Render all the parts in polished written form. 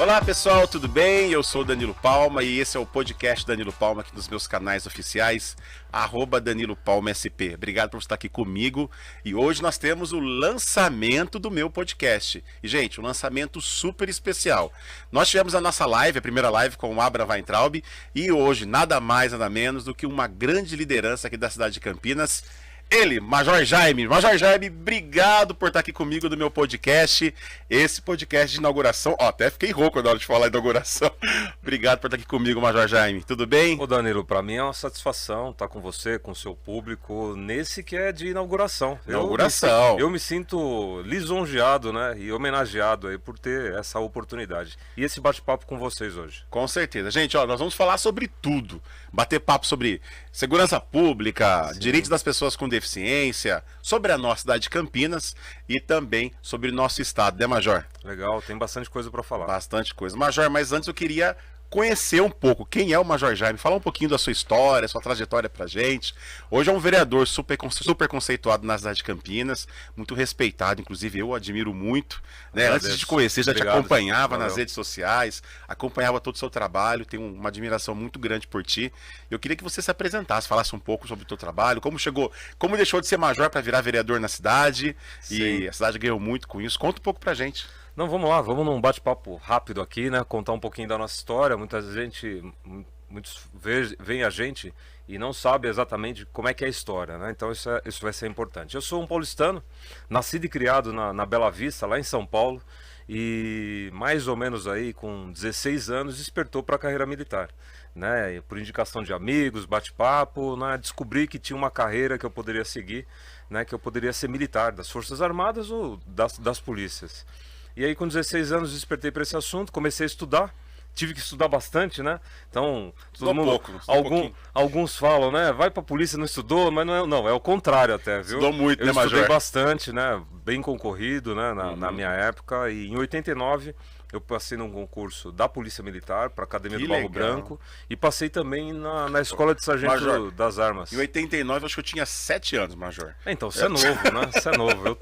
Olá pessoal, tudo bem? Eu sou o Danilo Palma e esse é o podcast Danilo Palma aqui nos meus canais oficiais, @DaniloPalmaSP. Obrigado por estar aqui comigo e hoje nós temos o lançamento do meu podcast. E gente, um lançamento super especial. Nós tivemos a nossa live, a primeira live com o Abra Weintraub e hoje nada mais, nada menos do que uma grande liderança aqui da cidade de Campinas. Ele, Major Jaime. Major Jaime, obrigado por estar aqui comigo no meu podcast. Esse podcast de inauguração. Ó, até fiquei rouco na hora de falar inauguração. Obrigado por estar aqui comigo, Major Jaime. Tudo bem? Ô Danilo, para mim é uma satisfação estar com você, com o seu público, nesse que é de inauguração. Eu me sinto lisonjeado, né, e homenageado aí por ter essa oportunidade. E esse bate-papo com vocês hoje. Com certeza. Gente, ó, nós vamos falar sobre tudo. Bater papo sobre segurança pública, direitos das pessoas com deficiência, sobre a nossa cidade de Campinas e também sobre o nosso estado, né, Major? Legal, tem bastante coisa para falar. Bastante coisa. Major, mas antes eu queria conhecer um pouco quem é o Major Jaime, falar um pouquinho da sua história, sua trajetória pra gente. Hoje é um vereador super conceituado na cidade de Campinas, muito respeitado, inclusive eu admiro muito, né? Antes de te conhecer, já te acompanhava nas redes sociais, acompanhava todo o seu trabalho, tenho uma admiração muito grande por ti. Eu queria que você se apresentasse, falasse um pouco sobre o teu trabalho, como chegou, como deixou de ser major para virar vereador na cidade. Sim. E a cidade ganhou muito com isso. Conta um pouco pra gente. Não, vamos lá, vamos num bate-papo rápido aqui, né? Contar um pouquinho da nossa história. Muitos veem a gente e não sabe exatamente como é que é a história, né? Então isso vai ser importante. Eu sou um paulistano, nascido e criado na Bela Vista, lá em São Paulo, e mais ou menos aí com 16 anos despertou para a carreira militar, né? Por indicação de amigos, bate-papo, né? Descobri que tinha uma carreira que eu poderia seguir, né? Que eu poderia ser militar das Forças Armadas ou das polícias. E aí com 16 anos despertei para esse assunto, comecei a estudar, tive que estudar bastante, né? Então, todo mundo, alguns falam, né? Vai pra polícia, não estudou, mas não, é o contrário até, viu? Estudou muito, eu né, Major? Estudei bastante, né? Bem concorrido, né? Na minha época, e em 89 eu passei num concurso da Polícia Militar para a Academia do Barro Branco e passei também na Escola de Sargento Major, das Armas. Em 89 acho que eu tinha 7 anos, Major. Então, você é novo, né? Você é novo.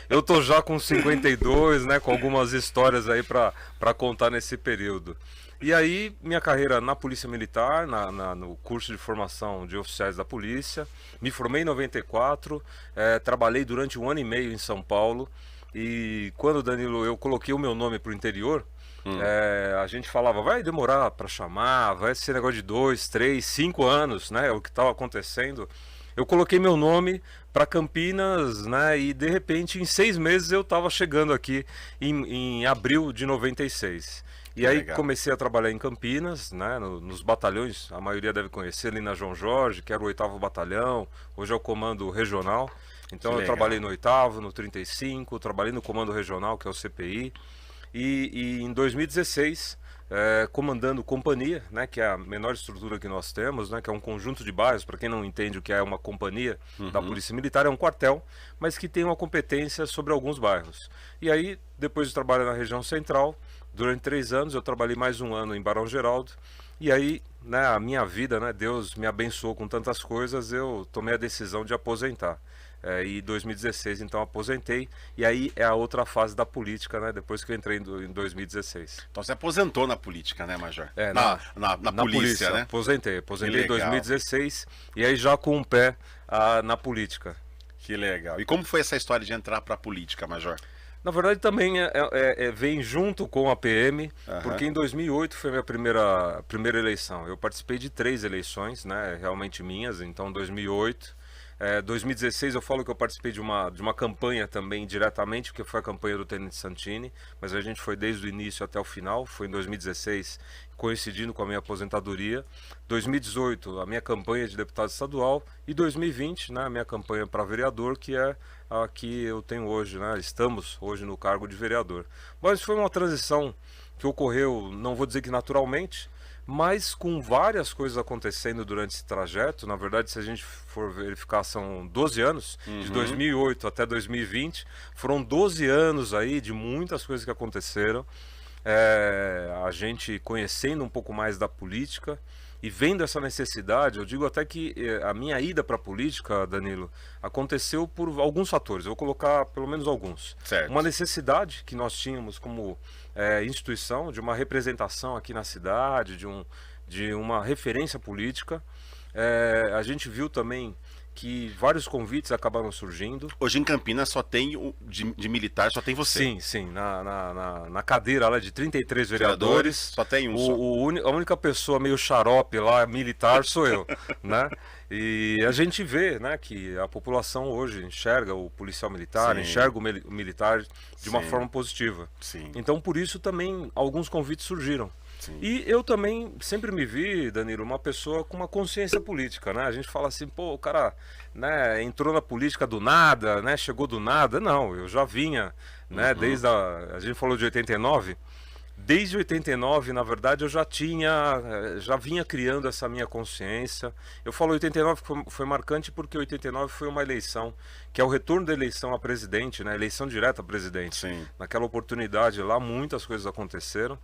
Eu tô já com 52, né? Com algumas histórias aí para contar nesse período. E aí, minha carreira na Polícia Militar, no curso de formação de oficiais da polícia, me formei em 94, trabalhei durante 1 ano e meio em São Paulo. E quando, Danilo, eu coloquei o meu nome para o interior, a gente falava, vai demorar para chamar, vai ser negócio de 2, 3, 5 anos, né? O que estava acontecendo. Eu coloquei meu nome para Campinas, né? E de repente, em 6 meses, eu estava chegando aqui em abril de 96. E aí comecei a trabalhar em Campinas, né, nos batalhões, a maioria deve conhecer, ali na João Jorge, que era o 8º Batalhão, hoje é o Comando Regional. Então eu trabalhei no 8º, no 35, trabalhei no Comando Regional, que é o CPI. E em 2016, comandando companhia, né, que é a menor estrutura que nós temos, né, que é um conjunto de bairros, para quem não entende o que é uma companhia da Polícia Militar, é um quartel, mas que tem uma competência sobre alguns bairros. E aí, depois de trabalhar na região central, durante 3 anos, eu trabalhei mais 1 ano em Barão Geraldo. E aí, né, a minha vida, né, Deus me abençoou com tantas coisas, eu tomei a decisão de aposentar. E em 2016, então, aposentei. E aí é a outra fase da política, né, depois que eu entrei em 2016. Então você aposentou na política, né, Major? Na polícia, né? Aposentei em 2016 e aí já com um pé na política. Que legal. E como foi essa história de entrar para a política, Major? Na verdade também vem junto com a PM, porque em 2008 foi a minha primeira eleição. Eu participei de 3 eleições, né, realmente minhas, então 2008. 2016 eu falo que eu participei de uma campanha também diretamente, porque foi a campanha do Tenente Santini, mas a gente foi desde o início até o final, foi em 2016, coincidindo com a minha aposentadoria. 2018 a minha campanha de deputado estadual e 2020, né, a minha campanha para vereador, que é a que eu tenho hoje, né, estamos hoje no cargo de vereador. Mas foi uma transição que ocorreu, não vou dizer que naturalmente, mas com várias coisas acontecendo durante esse trajeto. Na verdade, se a gente for verificar, são 12 anos, de 2008 até 2020, foram 12 anos aí de muitas coisas que aconteceram, a gente conhecendo um pouco mais da política e vendo essa necessidade, eu digo até que a minha ida para a política, Danilo, aconteceu por alguns fatores. Eu vou colocar pelo menos alguns. Certo. Uma necessidade que nós tínhamos como instituição, de uma representação aqui na cidade, de uma referência política. A gente viu também que vários convites acabaram surgindo. Hoje em Campinas só tem de militar, só tem você. Sim, sim. Na cadeira lá de 33 vereadores, só tem um só. A única pessoa meio xarope lá, militar, sou eu, né? E a gente vê, né, que a população hoje enxerga o policial militar, Sim. enxerga o militar de uma Sim. forma positiva. Sim. Então, por isso também alguns convites surgiram. Sim. E eu também sempre me vi, Danilo, uma pessoa com uma consciência política, né? A gente fala assim, pô, o cara, né, entrou na política do nada, né? Chegou do nada. Não, eu já vinha, né? Desde a gente falou de 89. Desde 89, na verdade, eu já vinha criando essa minha consciência. Eu falo 89 foi marcante porque 89 foi uma eleição, que é o retorno da eleição a presidente, né? Eleição direta a presidente. Sim. Naquela oportunidade lá, muitas coisas aconteceram.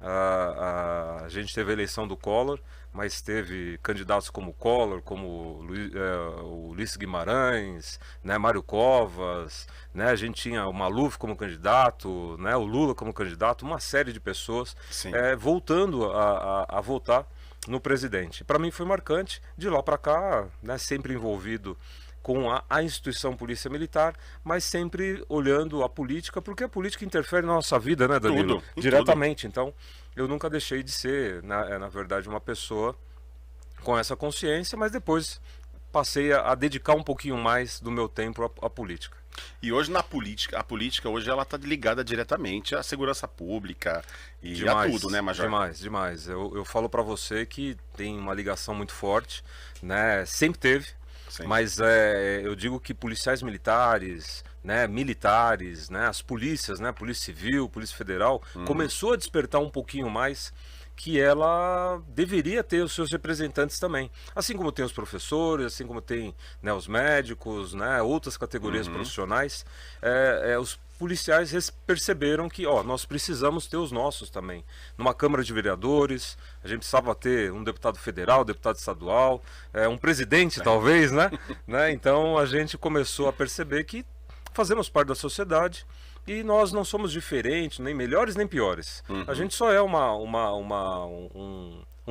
A gente teve a eleição do Collor, mas teve candidatos como Collor, como o Ulisses Guimarães, né, Mário Covas, né, a gente tinha o Maluf como candidato, né, o Lula como candidato, uma série de pessoas voltando a votar no presidente. Para mim foi marcante, de lá para cá, né, sempre envolvido com a instituição Polícia Militar, mas sempre olhando a política, porque a política interfere na nossa vida, né, Danilo? Tudo, diretamente. Então, eu nunca deixei de ser, na verdade, uma pessoa com essa consciência, mas depois passei a dedicar um pouquinho mais do meu tempo à política. E hoje a política hoje ela está ligada diretamente à segurança pública e Demais, a tudo, né, Major? Demais. Eu falo para você que tem uma ligação muito forte, né? Sempre teve. Sim. Mas eu digo que policiais militares, né, as polícias, né, Polícia Civil, Polícia Federal, começou a despertar um pouquinho mais que ela deveria ter os seus representantes também. Assim como tem os professores, assim como tem, né, os médicos, né, outras categorias profissionais, os policiais perceberam que nós precisamos ter os nossos também. Numa Câmara de Vereadores, a gente precisava ter um deputado federal, deputado estadual, um presidente talvez, né? Então a gente começou a perceber que fazemos parte da sociedade e nós não somos diferentes, nem melhores nem piores. A gente só é um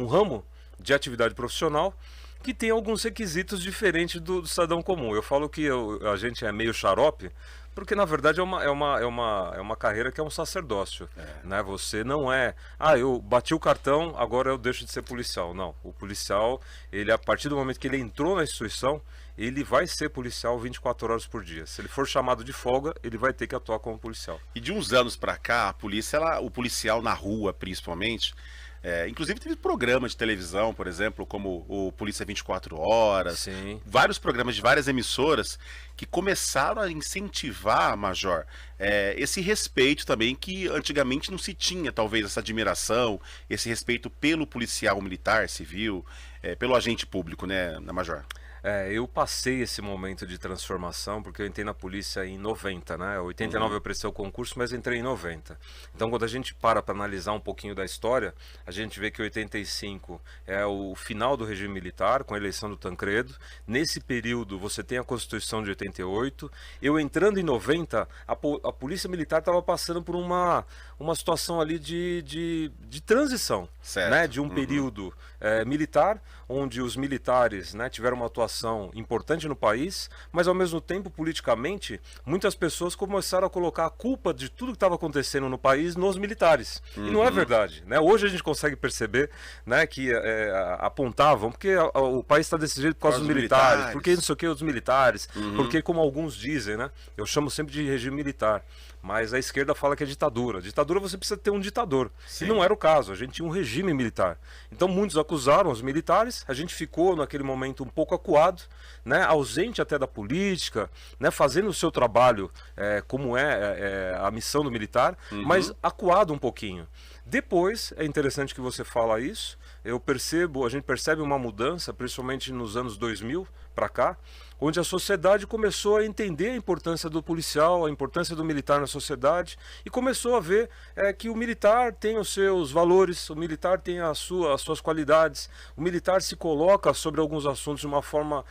ramo de atividade profissional que tem alguns requisitos diferentes do cidadão comum. Eu falo que a gente é meio xarope, porque na verdade é uma carreira que é um sacerdócio, né? Você não eu bati o cartão, agora eu deixo de ser policial. Não, o policial, ele a partir do momento que ele entrou na instituição, ele vai ser policial 24 horas por dia. Se ele for chamado de folga, ele vai ter que atuar como policial. E de uns anos para cá, a polícia, o policial na rua, principalmente, inclusive teve programas de televisão, por exemplo, como o Polícia 24 Horas, Sim. Vários programas de várias emissoras que começaram a incentivar, Major, esse respeito também que antigamente não se tinha, talvez, essa admiração, esse respeito pelo policial militar, civil, pelo agente público, né, Major? Eu passei esse momento de transformação porque eu entrei na polícia em 90, né? 89 eu prestei o concurso, mas entrei em 90. Então, quando a gente para analisar um pouquinho da história, a gente vê que 85 é o final do regime militar, com a eleição do Tancredo. Nesse período, você tem a Constituição de 88. Eu entrando em 90, a Polícia Militar estava passando por uma situação ali de transição, né? De um período militar, onde os militares, né, tiveram uma atuação importante no país, mas ao mesmo tempo, politicamente, muitas pessoas começaram a colocar a culpa de tudo que estava acontecendo no país nos militares. E não é verdade, né? Hoje a gente consegue perceber, né, que apontavam, porque o país está desse jeito por causa dos militares, porque não sei o que, os militares, porque como alguns dizem, né? Eu chamo sempre de regime militar. Mas a esquerda fala que é ditadura. Ditadura você precisa ter um ditador. Sim. E não era o caso, a gente tinha um regime militar. Então muitos acusaram os militares, a gente ficou naquele momento um pouco acuado, né, ausente até da política, né, fazendo o seu trabalho como a missão do militar, mas acuado um pouquinho. Depois, é interessante que você fala isso, a gente percebe uma mudança, principalmente nos anos 2000 para cá, onde a sociedade começou a entender a importância do policial, a importância do militar na sociedade, e começou a ver que o militar tem os seus valores, o militar tem as suas qualidades, o militar se coloca sobre alguns assuntos de uma forma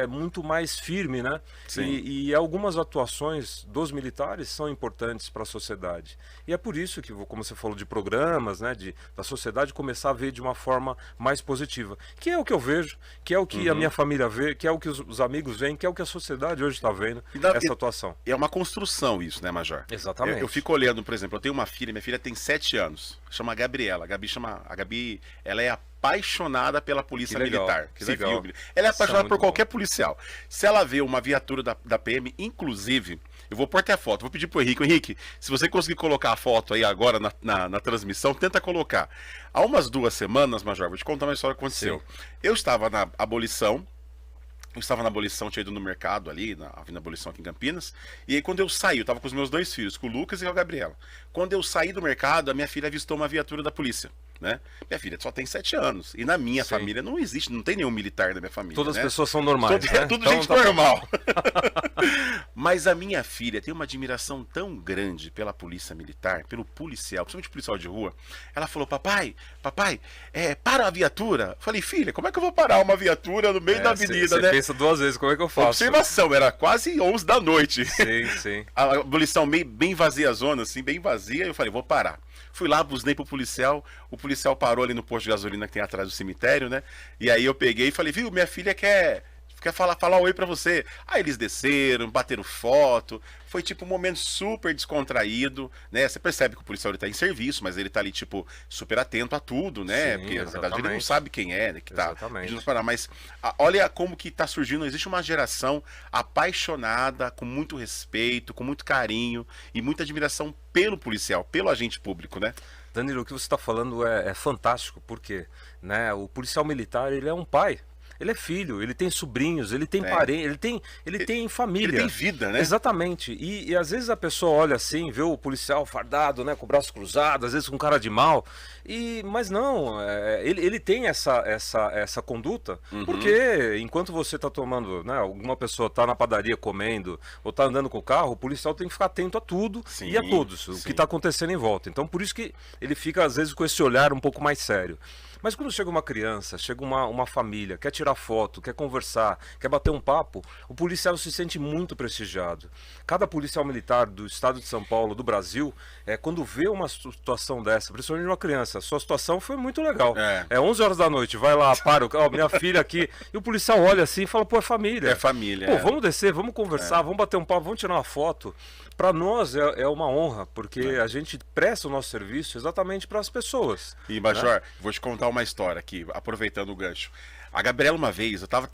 muito mais firme, né? E algumas atuações dos militares são importantes para a sociedade. E é por isso que, como você falou, de programas, né, da sociedade começar a ver de uma forma mais positiva. Que é o que eu vejo, que é o que a minha família vê, que é o que os amigos veem, que é o que a sociedade hoje está vendo, essa atuação. É uma construção isso, né, Major? Exatamente. Eu fico olhando, por exemplo, eu tenho uma filha, minha filha tem 7 anos, chama Gabriela. A Gabi, ela é apaixonada pela polícia militar. Que legal. Ela é apaixonada por qualquer policial. Se ela vê uma viatura da PM, inclusive, eu vou pôr até a foto, vou pedir pro Henrique, se você conseguir colocar a foto aí agora na transmissão, tenta colocar. Há umas 2 semanas, Major, vou te contar uma história que aconteceu. Sim. Eu estava na abolição, tinha ido no mercado ali, na Avenida Abolição aqui em Campinas, e aí quando eu saí, eu estava com os meus 2 filhos, com o Lucas e com a Gabriela. Quando eu saí do mercado, a minha filha avistou uma viatura da polícia. Né? Minha filha só tem 7 anos. E na minha família não existe, não tem nenhum militar na minha família. Todas né? as pessoas são normais. É tudo gente normal. Mas a minha filha tem uma admiração tão grande pela polícia militar, pelo policial, principalmente policial de rua. Ela falou: papai, para a viatura. Eu falei: filha, como é que eu vou parar uma viatura no meio da avenida, né? Você pensa 2 vezes, como é que eu faço? Observação, era quase 11 da noite. Sim. A abolição bem vazia a zona, assim, bem vazia. Eu falei: vou parar. Fui lá, buzinei pro policial, o policial parou ali no posto de gasolina que tem atrás do cemitério, né? E aí eu peguei e falei: viu, minha filha quer falar oi pra você. Aí eles desceram, bateram foto, foi tipo um momento super descontraído, né? Você percebe que o policial ele tá em serviço, mas ele tá ali tipo super atento a tudo, né? Sim, porque na exatamente. verdade ele não sabe quem é, né, que tá Exatamente. parar. Mas olha como que tá surgindo, existe uma geração apaixonada, com muito respeito, com muito carinho e muita admiração pelo policial, pelo agente público, né? Danilo, o que você está falando é fantástico, porque, né, o policial militar, ele é um pai. Ele é filho, ele tem sobrinhos, ele tem parentes, ele tem família. Ele tem vida, né? Exatamente. E às vezes a pessoa olha assim, vê o policial fardado, né, com o braço cruzado, às vezes com cara de mal. Mas não, ele tem essa conduta, porque enquanto você está tomando, né, alguma pessoa está na padaria comendo ou está andando com o carro, o policial tem que ficar atento a tudo e a todos, o que está acontecendo em volta. Então por isso que ele fica às vezes com esse olhar um pouco mais sério. Mas quando chega uma criança, chega uma família, quer tirar foto, quer conversar, quer bater um papo, o policial se sente muito prestigiado. Cada policial militar do estado de São Paulo, do Brasil, quando vê uma situação dessa, principalmente uma criança, a sua situação foi muito legal. 11 horas da noite, vai lá, minha filha aqui, e o policial olha assim e fala: pô, é família. É família. Pô, vamos descer, vamos conversar, vamos bater um papo, vamos tirar uma foto. Para nós é uma honra, porque a gente presta o nosso serviço exatamente para as pessoas. E, Major, vou te contar uma história aqui, aproveitando o gancho. A Gabriela, uma vez, eu tava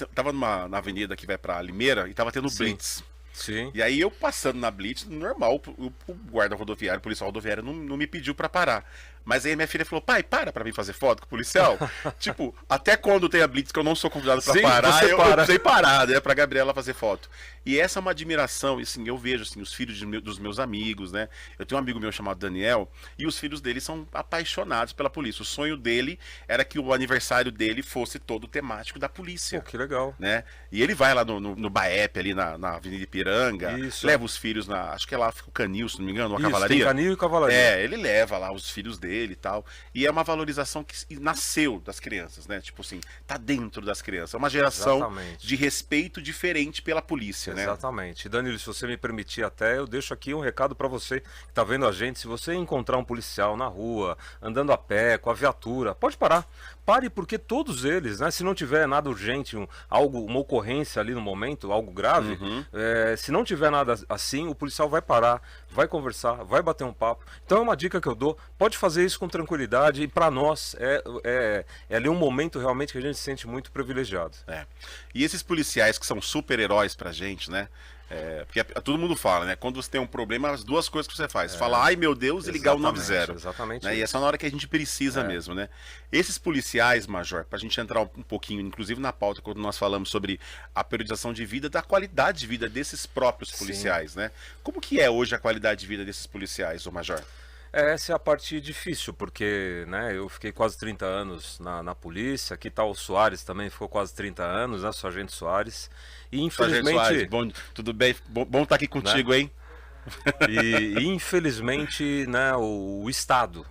na avenida que vai para Limeira e tava tendo blitz. Sim. E aí eu passando na blitz, normal, o guarda rodoviário, o policial rodoviário não me pediu para parar. Mas aí minha filha falou: pai, para mim fazer foto com o policial. Tipo, até quando tem a blitz que eu não sou convidado para parar, eu precisei parar, né, pra Gabriela fazer foto. E essa é uma admiração, assim, eu vejo assim, os filhos dos meus amigos, né? Eu tenho um amigo meu chamado Daniel, e os filhos dele são apaixonados pela polícia. O sonho dele era que o aniversário dele fosse todo temático da polícia. Pô, que legal. Né? E ele vai lá no Baep, ali na Avenida Ipiranga, leva os filhos acho que é lá fica o Canil, se não me engano, uma cavalaria. Tem Canil e cavalaria. Ele leva lá os filhos dele e tal. E é uma valorização que nasceu das crianças, né? Tipo assim, tá dentro das crianças. É uma geração de respeito diferente pela polícia, né? Exatamente. Danilo, se você me permitir até, eu deixo aqui um recado para você que tá vendo a gente. Se você encontrar um policial na rua, andando a pé, com a viatura, pode parar. Pare, porque todos eles, né? Se não tiver nada urgente, uma ocorrência ali no momento, algo grave, se não tiver nada assim, o policial vai parar, vai conversar, vai bater um papo. Então é uma dica que eu dou: pode fazer isso com tranquilidade, e para nós é ali um momento realmente que a gente se sente muito privilegiado. E esses policiais que são super-heróis pra gente, né? Porque todo mundo fala, né? Quando você tem um problema, as 2 coisas que você faz: falar ai meu Deus e ligar o 90. Exatamente. Né? E essa é na hora que a gente precisa mesmo, né? Esses policiais, Major, pra gente entrar um pouquinho, inclusive na pauta, quando nós falamos sobre a periodização de vida, da qualidade de vida desses próprios policiais, né? Como que é hoje a qualidade de vida desses policiais, ô Major? Essa é a parte difícil, porque, né, eu fiquei quase 30 anos na polícia, aqui tá o Soares também, ficou quase 30 anos, né, Sargento Soares, e Sargento Soares, infelizmente, tudo bem? Bom estar aqui né, contigo, hein? e infelizmente, né, o Estado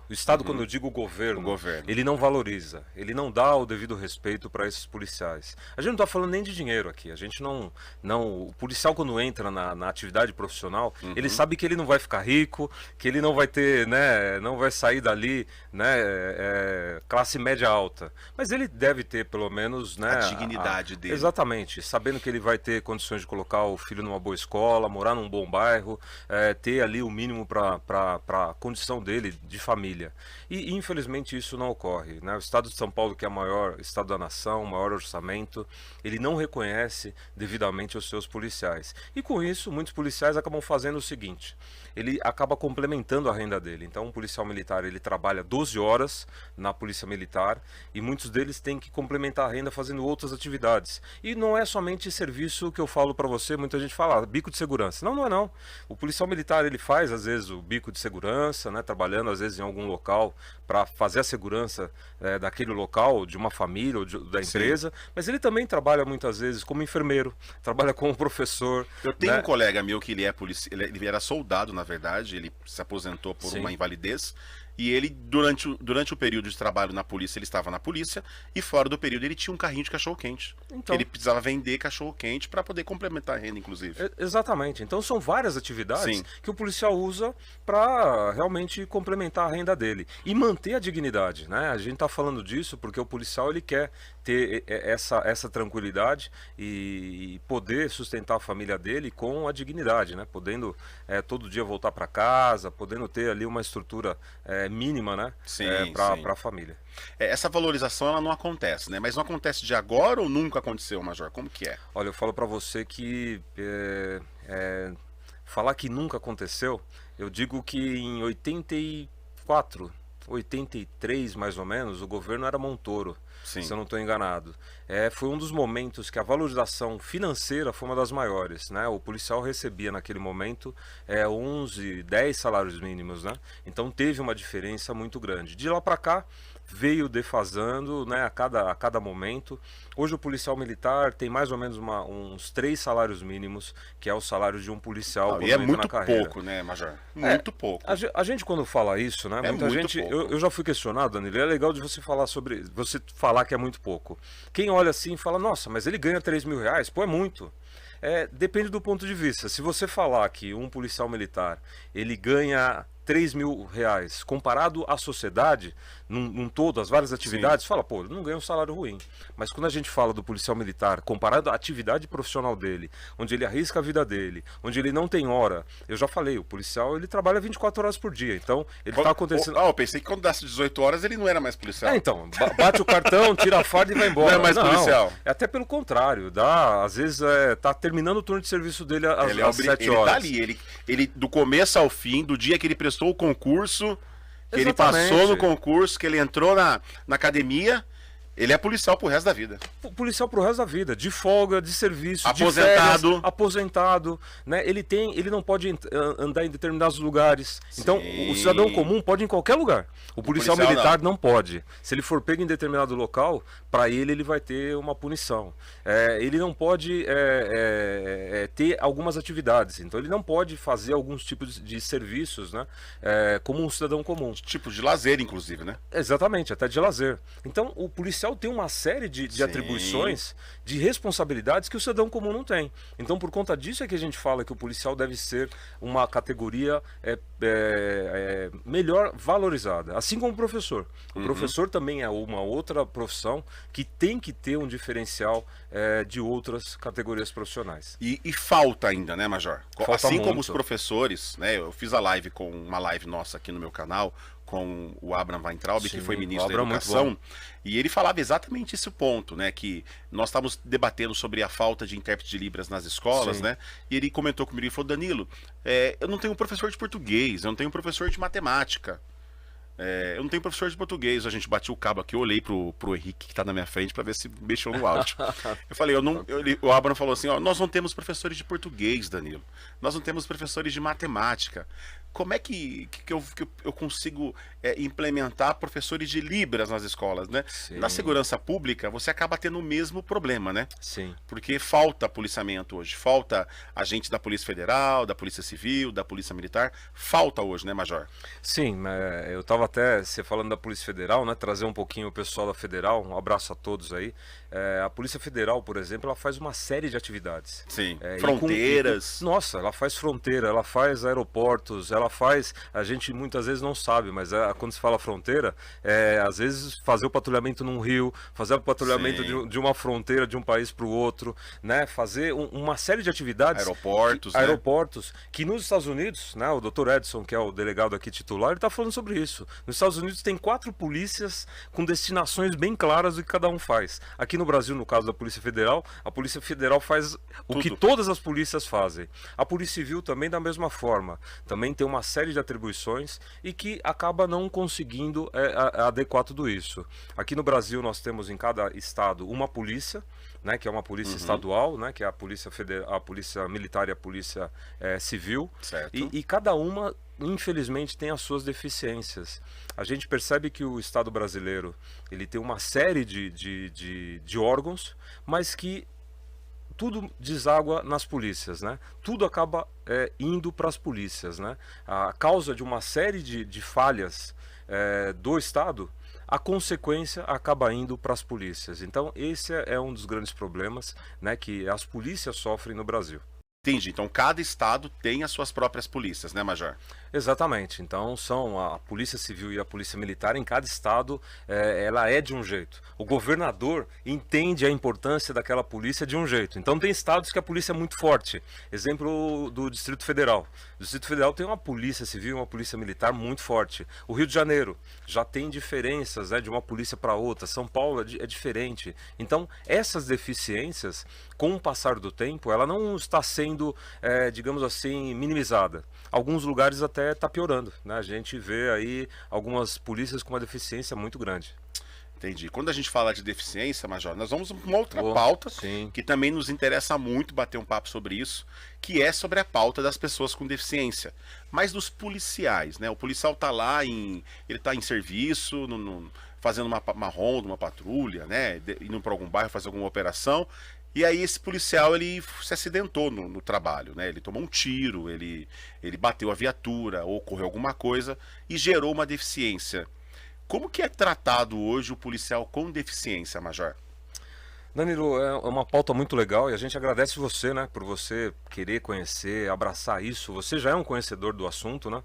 quando eu digo O governo, governo. ele não valoriza, ele não dá o devido respeito para esses policiais. A gente não está falando nem de dinheiro aqui, a gente o policial quando entra na atividade profissional, ele sabe que ele não vai ficar rico, que ele não vai ter, né, não vai sair dali, né, classe média alta, mas ele deve ter pelo menos, né, A dignidade dele. Exatamente, sabendo que ele vai ter condições de colocar o filho numa boa escola, morar num bom bairro, ter ali o mínimo para a condição dele de família. E infelizmente isso não ocorre, né? O estado de São Paulo, que é o maior estado da nação, o maior orçamento, ele não reconhece devidamente os seus policiais. E com isso, muitos policiais acabam fazendo o seguinte: ele acaba complementando a renda dele. Então, um policial militar, ele trabalha 12 horas na polícia militar e muitos deles têm que complementar a renda fazendo outras atividades. E não é somente serviço que eu falo para você, muita gente fala, bico de segurança. Não, não é não. O policial militar, ele faz às vezes o bico de segurança, né, trabalhando às vezes em algum local para fazer a segurança daquele local, de uma família ou da empresa, mas ele também trabalha muitas vezes como enfermeiro, trabalha como professor. Eu tenho né? um colega meu que ele é ele era soldado, na verdade, ele se aposentou por Sim. uma invalidez. E ele, durante o período de trabalho na polícia, ele estava na polícia, e fora do período ele tinha um carrinho de cachorro-quente. Então. Ele precisava vender cachorro-quente para poder complementar a renda, inclusive. Exatamente. Então são várias atividades Sim. que o policial usa para realmente complementar a renda dele e manter a dignidade, né? A gente está falando disso porque o policial ele quer ter essa tranquilidade e poder sustentar a família dele com a dignidade, né? Podendo todo dia voltar para casa, podendo ter ali uma estrutura mínima, né? Sim, para a família. Essa valorização ela não acontece, né? Mas não acontece de agora ou nunca aconteceu, Major? Como que é? Olha, eu falo para você que falar que nunca aconteceu, eu digo que em 84, 83 mais ou menos, o governo era Montoro, Sim. se eu não estou enganado. Foi um dos momentos que a valorização financeira foi uma das maiores, né? O policial recebia naquele momento 11, 10 salários mínimos, né? Então teve uma diferença muito grande. De lá para cá veio defasando, né, a cada momento. Hoje o policial militar tem mais ou menos uns 3 salários mínimos, que é o salário de um policial quando E é entra muito na carreira. pouco, né, Major? Muito pouco. A gente quando fala isso, né? Muita muito gente. pouco. Eu já fui questionado, Danilo. É legal de você falar que é muito pouco. Quem olha assim fala, nossa, mas ele ganha 3 mil reais? Pô, é muito. Depende do ponto de vista. Se você falar que um policial militar ele ganha 3 mil reais comparado à sociedade, num todo, as várias atividades, fala, pô, ele não ganha um salário ruim. Mas quando a gente fala do policial militar, comparado à atividade profissional dele, onde ele arrisca a vida dele, onde ele não tem hora, eu já falei, o policial ele trabalha 24 horas por dia, então ele está acontecendo... eu pensei que quando desse 18 horas ele não era mais policial. Então, bate o cartão, tira a farda e vai embora. Não é mais policial. Até pelo contrário, às vezes tá terminando o turno de serviço dele às 7 horas. Ele tá ali, ele do começo ao fim, do dia que ele prestou o concurso, que ele Exatamente. passou no concurso, que ele entrou na academia, ele é policial pro resto da vida. Policial pro resto da vida, de folga, de serviço, Aposentado. de férias, aposentado, né? Ele não pode andar em determinados lugares. Então, o cidadão comum pode ir em qualquer lugar. O policial militar não pode. Se ele for pego em determinado local, para ele vai ter uma punição. Ele não pode ter algumas atividades. Então, ele não pode fazer alguns tipos de serviços, né? Como um cidadão comum. Tipo de lazer, inclusive, né? Exatamente, até de lazer. Então, o policial tem uma série de atribuições, de responsabilidades que o cidadão comum não tem. Então, por conta disso é que a gente fala que o policial deve ser uma categoria melhor valorizada. Assim como o professor. O professor também é uma outra profissão que tem que ter um diferencial de outras categorias profissionais. E falta ainda, né, Major? Falta assim muito. como os professores, né? Eu fiz uma live nossa aqui no meu canal, com o Abraham Weintraub, que foi ministro da Educação, e ele falava exatamente esse ponto, né, que nós estávamos debatendo sobre a falta de intérprete de Libras nas escolas, né, e ele comentou comigo, ele falou, Danilo, eu não tenho um professor de português, eu não tenho um professor de matemática, eu não tenho professor de português. A gente bateu o cabo aqui, eu olhei pro Henrique que tá na minha frente para ver se mexeu no áudio. Eu falei, o Abraham falou assim, ó, nós não temos professores de português, Danilo, nós não temos professores de matemática. como é que eu consigo implementar professores de Libras nas escolas, né? Sim. Na segurança pública, você acaba tendo o mesmo problema, né? Sim. Porque falta policiamento hoje, falta agente da Polícia Federal, da Polícia Civil, da Polícia Militar, falta hoje, né, Major? Sim, eu estava até, você falando da Polícia Federal, né, trazer um pouquinho o pessoal da Federal, um abraço a todos aí. A Polícia Federal, por exemplo, ela faz uma série de atividades. Sim, fronteiras. Nossa, ela faz fronteira, ela faz aeroportos, ela faz, a gente muitas vezes não sabe, mas quando se fala fronteira, às vezes fazer o patrulhamento num rio, fazer o patrulhamento de uma fronteira de um país para o outro, né, fazer uma série de atividades. Aeroportos, né? Aeroportos, que nos Estados Unidos, né, o Dr. Edson, que é o delegado aqui titular, ele está falando sobre isso. Nos Estados Unidos tem 4 polícias com destinações bem claras do que cada um faz. Aqui no Brasil, no caso da Polícia Federal, a Polícia Federal faz o que todas as polícias fazem. A Polícia Civil também da mesma forma. Também tem uma série de atribuições e que acaba não conseguindo adequar tudo isso. Aqui no Brasil nós temos em cada estado uma polícia, né, que é uma polícia estadual, né, que é a Polícia Federal, a Polícia Militar e a Polícia Civil. Certo. E cada uma, infelizmente, tem as suas deficiências. A gente percebe que o Estado brasileiro ele tem uma série de órgãos, mas que tudo deságua nas polícias, né? Tudo acaba indo para as polícias, né? A causa de uma série de falhas do Estado, a consequência acaba indo para as polícias. Então esse é um dos grandes problemas, né, que as polícias sofrem no Brasil. Entendi. Então cada estado tem as suas próprias polícias, né, Major? Exatamente. Então são a Polícia Civil e a Polícia Militar em cada estado, ela é de um jeito. O governador entende a importância daquela polícia de um jeito. Então tem estados que a polícia é muito forte. Exemplo do Distrito Federal. O Distrito Federal tem uma Polícia Civil e uma Polícia Militar muito forte. O Rio de Janeiro já tem diferenças, né, de uma polícia para outra. São Paulo é diferente. Então essas deficiências, com o passar do tempo, ela não está sendo, digamos assim, minimizada. Alguns lugares até está piorando, né? A gente vê aí algumas polícias com uma deficiência muito grande. Entendi. Quando a gente fala de deficiência, Major, nós vamos para uma outra pauta que também nos interessa muito bater um papo sobre isso, que é sobre a pauta das pessoas com deficiência, mas dos policiais, né? O policial está lá, ele está em serviço, fazendo uma ronda, uma patrulha, né? Indo para algum bairro fazer alguma operação. E aí esse policial, ele se acidentou no trabalho, né? Ele tomou um tiro, ele bateu a viatura, ou ocorreu alguma coisa e gerou uma deficiência. Como que é tratado hoje o policial com deficiência, Major? Danilo, é uma pauta muito legal e a gente agradece você, né, por você querer conhecer, abraçar isso. Você já é um conhecedor do assunto, né?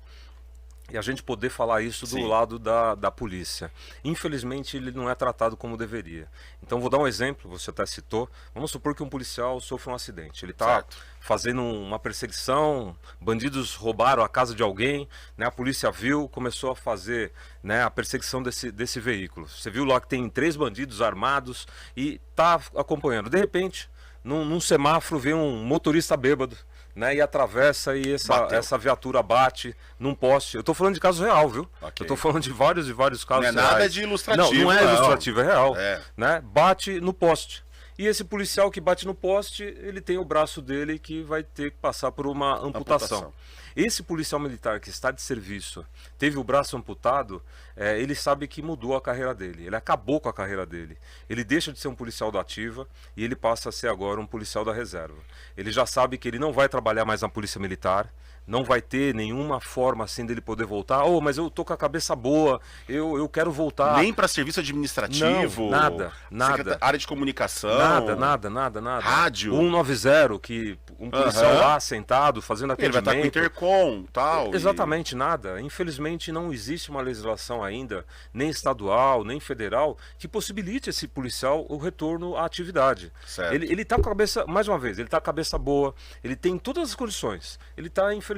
E a gente poder falar isso do lado da polícia. Infelizmente, ele não é tratado como deveria. Então, vou dar um exemplo, você até citou. Vamos supor que um policial sofre um acidente. Ele está fazendo uma perseguição, bandidos roubaram a casa de alguém, né? A polícia viu, começou a fazer, né, a perseguição desse veículo. Você viu lá que tem 3 bandidos armados e está acompanhando. De repente, num semáforo, vem um motorista bêbado, né, e atravessa e essa viatura bate num poste. Eu estou falando de caso real, viu? Eu estou falando de vários casos reais. Não é nada de ilustrativo. Não é ilustrativo, é real. Né? Bate no poste. E esse policial que bate no poste, ele tem o braço dele que vai ter que passar por uma amputação. Esse policial militar que está de serviço, teve o braço amputado, ele sabe que mudou a carreira dele, ele acabou com a carreira dele. Ele deixa de ser um policial da ativa e ele passa a ser agora um policial da reserva. Ele já sabe que ele não vai trabalhar mais na polícia militar, não vai ter nenhuma forma assim dele poder voltar. Oh, mas eu tô com a cabeça boa, eu quero voltar. Nem para serviço administrativo? Não, nada. Área de comunicação? Nada. Rádio? 190, que um policial lá sentado, fazendo atendimento. Ele vai estar com intercom, tal. Exatamente, nada. Infelizmente não existe uma legislação ainda, nem estadual, nem federal, que possibilite esse policial o retorno à atividade. Certo. Ele tá com a cabeça, mais uma vez, ele tá com a cabeça boa, ele tem todas as condições. Ele tá, infelizmente,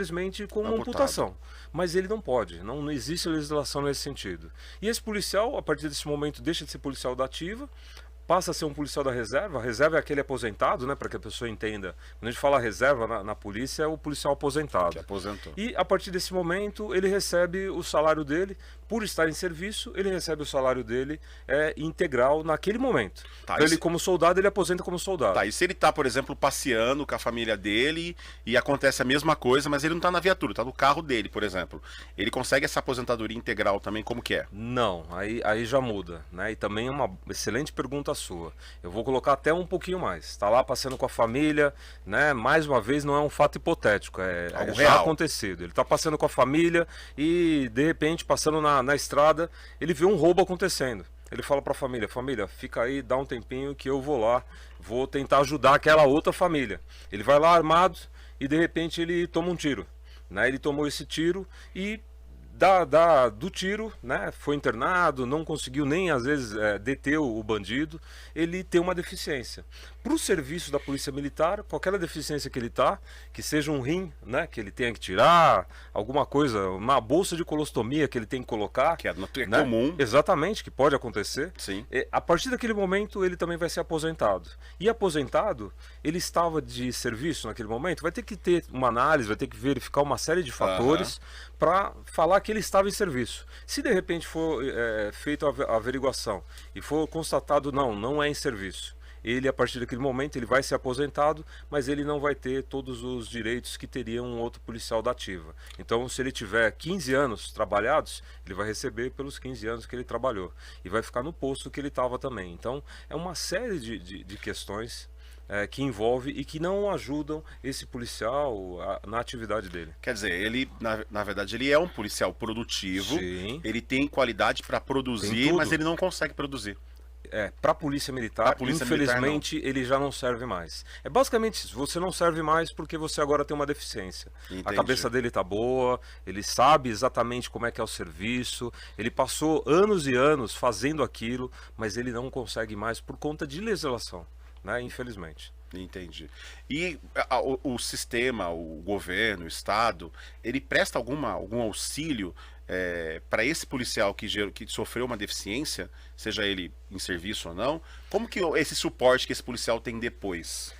com uma amputação. Mas ele não pode, não existe legislação nesse sentido. E esse policial, a partir desse momento, deixa de ser policial da ativa, passa a ser um policial da reserva. A reserva é aquele aposentado, né, para que a pessoa entenda. Quando a gente fala reserva na polícia, é o policial aposentado. Que aposentou. E a partir desse momento, ele recebe o salário dele, por estar em serviço, ele recebe o salário dele integral naquele momento. Tá, Então, ele, como soldado, ele aposenta como soldado. Tá, e se ele tá, por exemplo, passeando com a família dele e acontece a mesma coisa, mas ele não tá na viatura, tá no carro dele, por exemplo. Ele consegue essa aposentadoria integral também, como que é? Não, aí já muda, né? E também é uma excelente pergunta sua. Eu vou colocar até um pouquinho mais. Está lá passeando com a família, né? Mais uma vez, não é um fato hipotético, é Algo já real. acontecido. Ele está passeando com a família e, de repente, passando na estrada, ele vê um roubo acontecendo. Ele fala para a família, fica aí, dá um tempinho que eu vou lá, vou tentar ajudar aquela outra família. Ele vai lá armado e, de repente, ele toma um tiro, né? Ele tomou esse tiro e do tiro, né, foi internado, não conseguiu nem às vezes deter o bandido. Ele tem uma deficiência. Para o serviço da Polícia Militar, qualquer deficiência que ele tá, que seja um rim, né, que ele tenha que tirar, alguma coisa, uma bolsa de colostomia que ele tem que colocar, Que é né? comum. Exatamente, que pode acontecer. Sim. A partir daquele momento ele também vai ser aposentado. E aposentado, ele estava de serviço naquele momento, vai ter que ter uma análise, vai ter que verificar uma série de fatores para falar que ele estava em serviço. Se de repente for feita a averiguação e for constatado não é em serviço, ele, a partir daquele momento, ele vai ser aposentado, mas ele não vai ter todos os direitos que teria um outro policial da ativa. Então, se ele tiver 15 anos trabalhados, ele vai receber pelos 15 anos que ele trabalhou. E vai ficar no posto que ele estava também. Então, é uma série de questões que envolve e que não ajudam esse policial na atividade dele. Quer dizer, ele, na verdade, ele é um policial produtivo, Sim. ele tem qualidade para Tem produzir, tudo. mas ele não consegue produzir. Para a Polícia Militar, Pra Polícia Militar, infelizmente, ele já não serve mais. É basicamente isso, você não serve mais porque você agora tem uma deficiência. Entendi. A cabeça dele tá boa, ele sabe exatamente como é que é o serviço, ele passou anos e anos fazendo aquilo, mas ele não consegue mais por conta de legislação, né? Infelizmente. Entendi. E o sistema, o governo, o Estado, ele presta algum auxílio para esse policial que sofreu uma deficiência, seja ele em serviço ou não? Como que esse suporte que esse policial tem depois?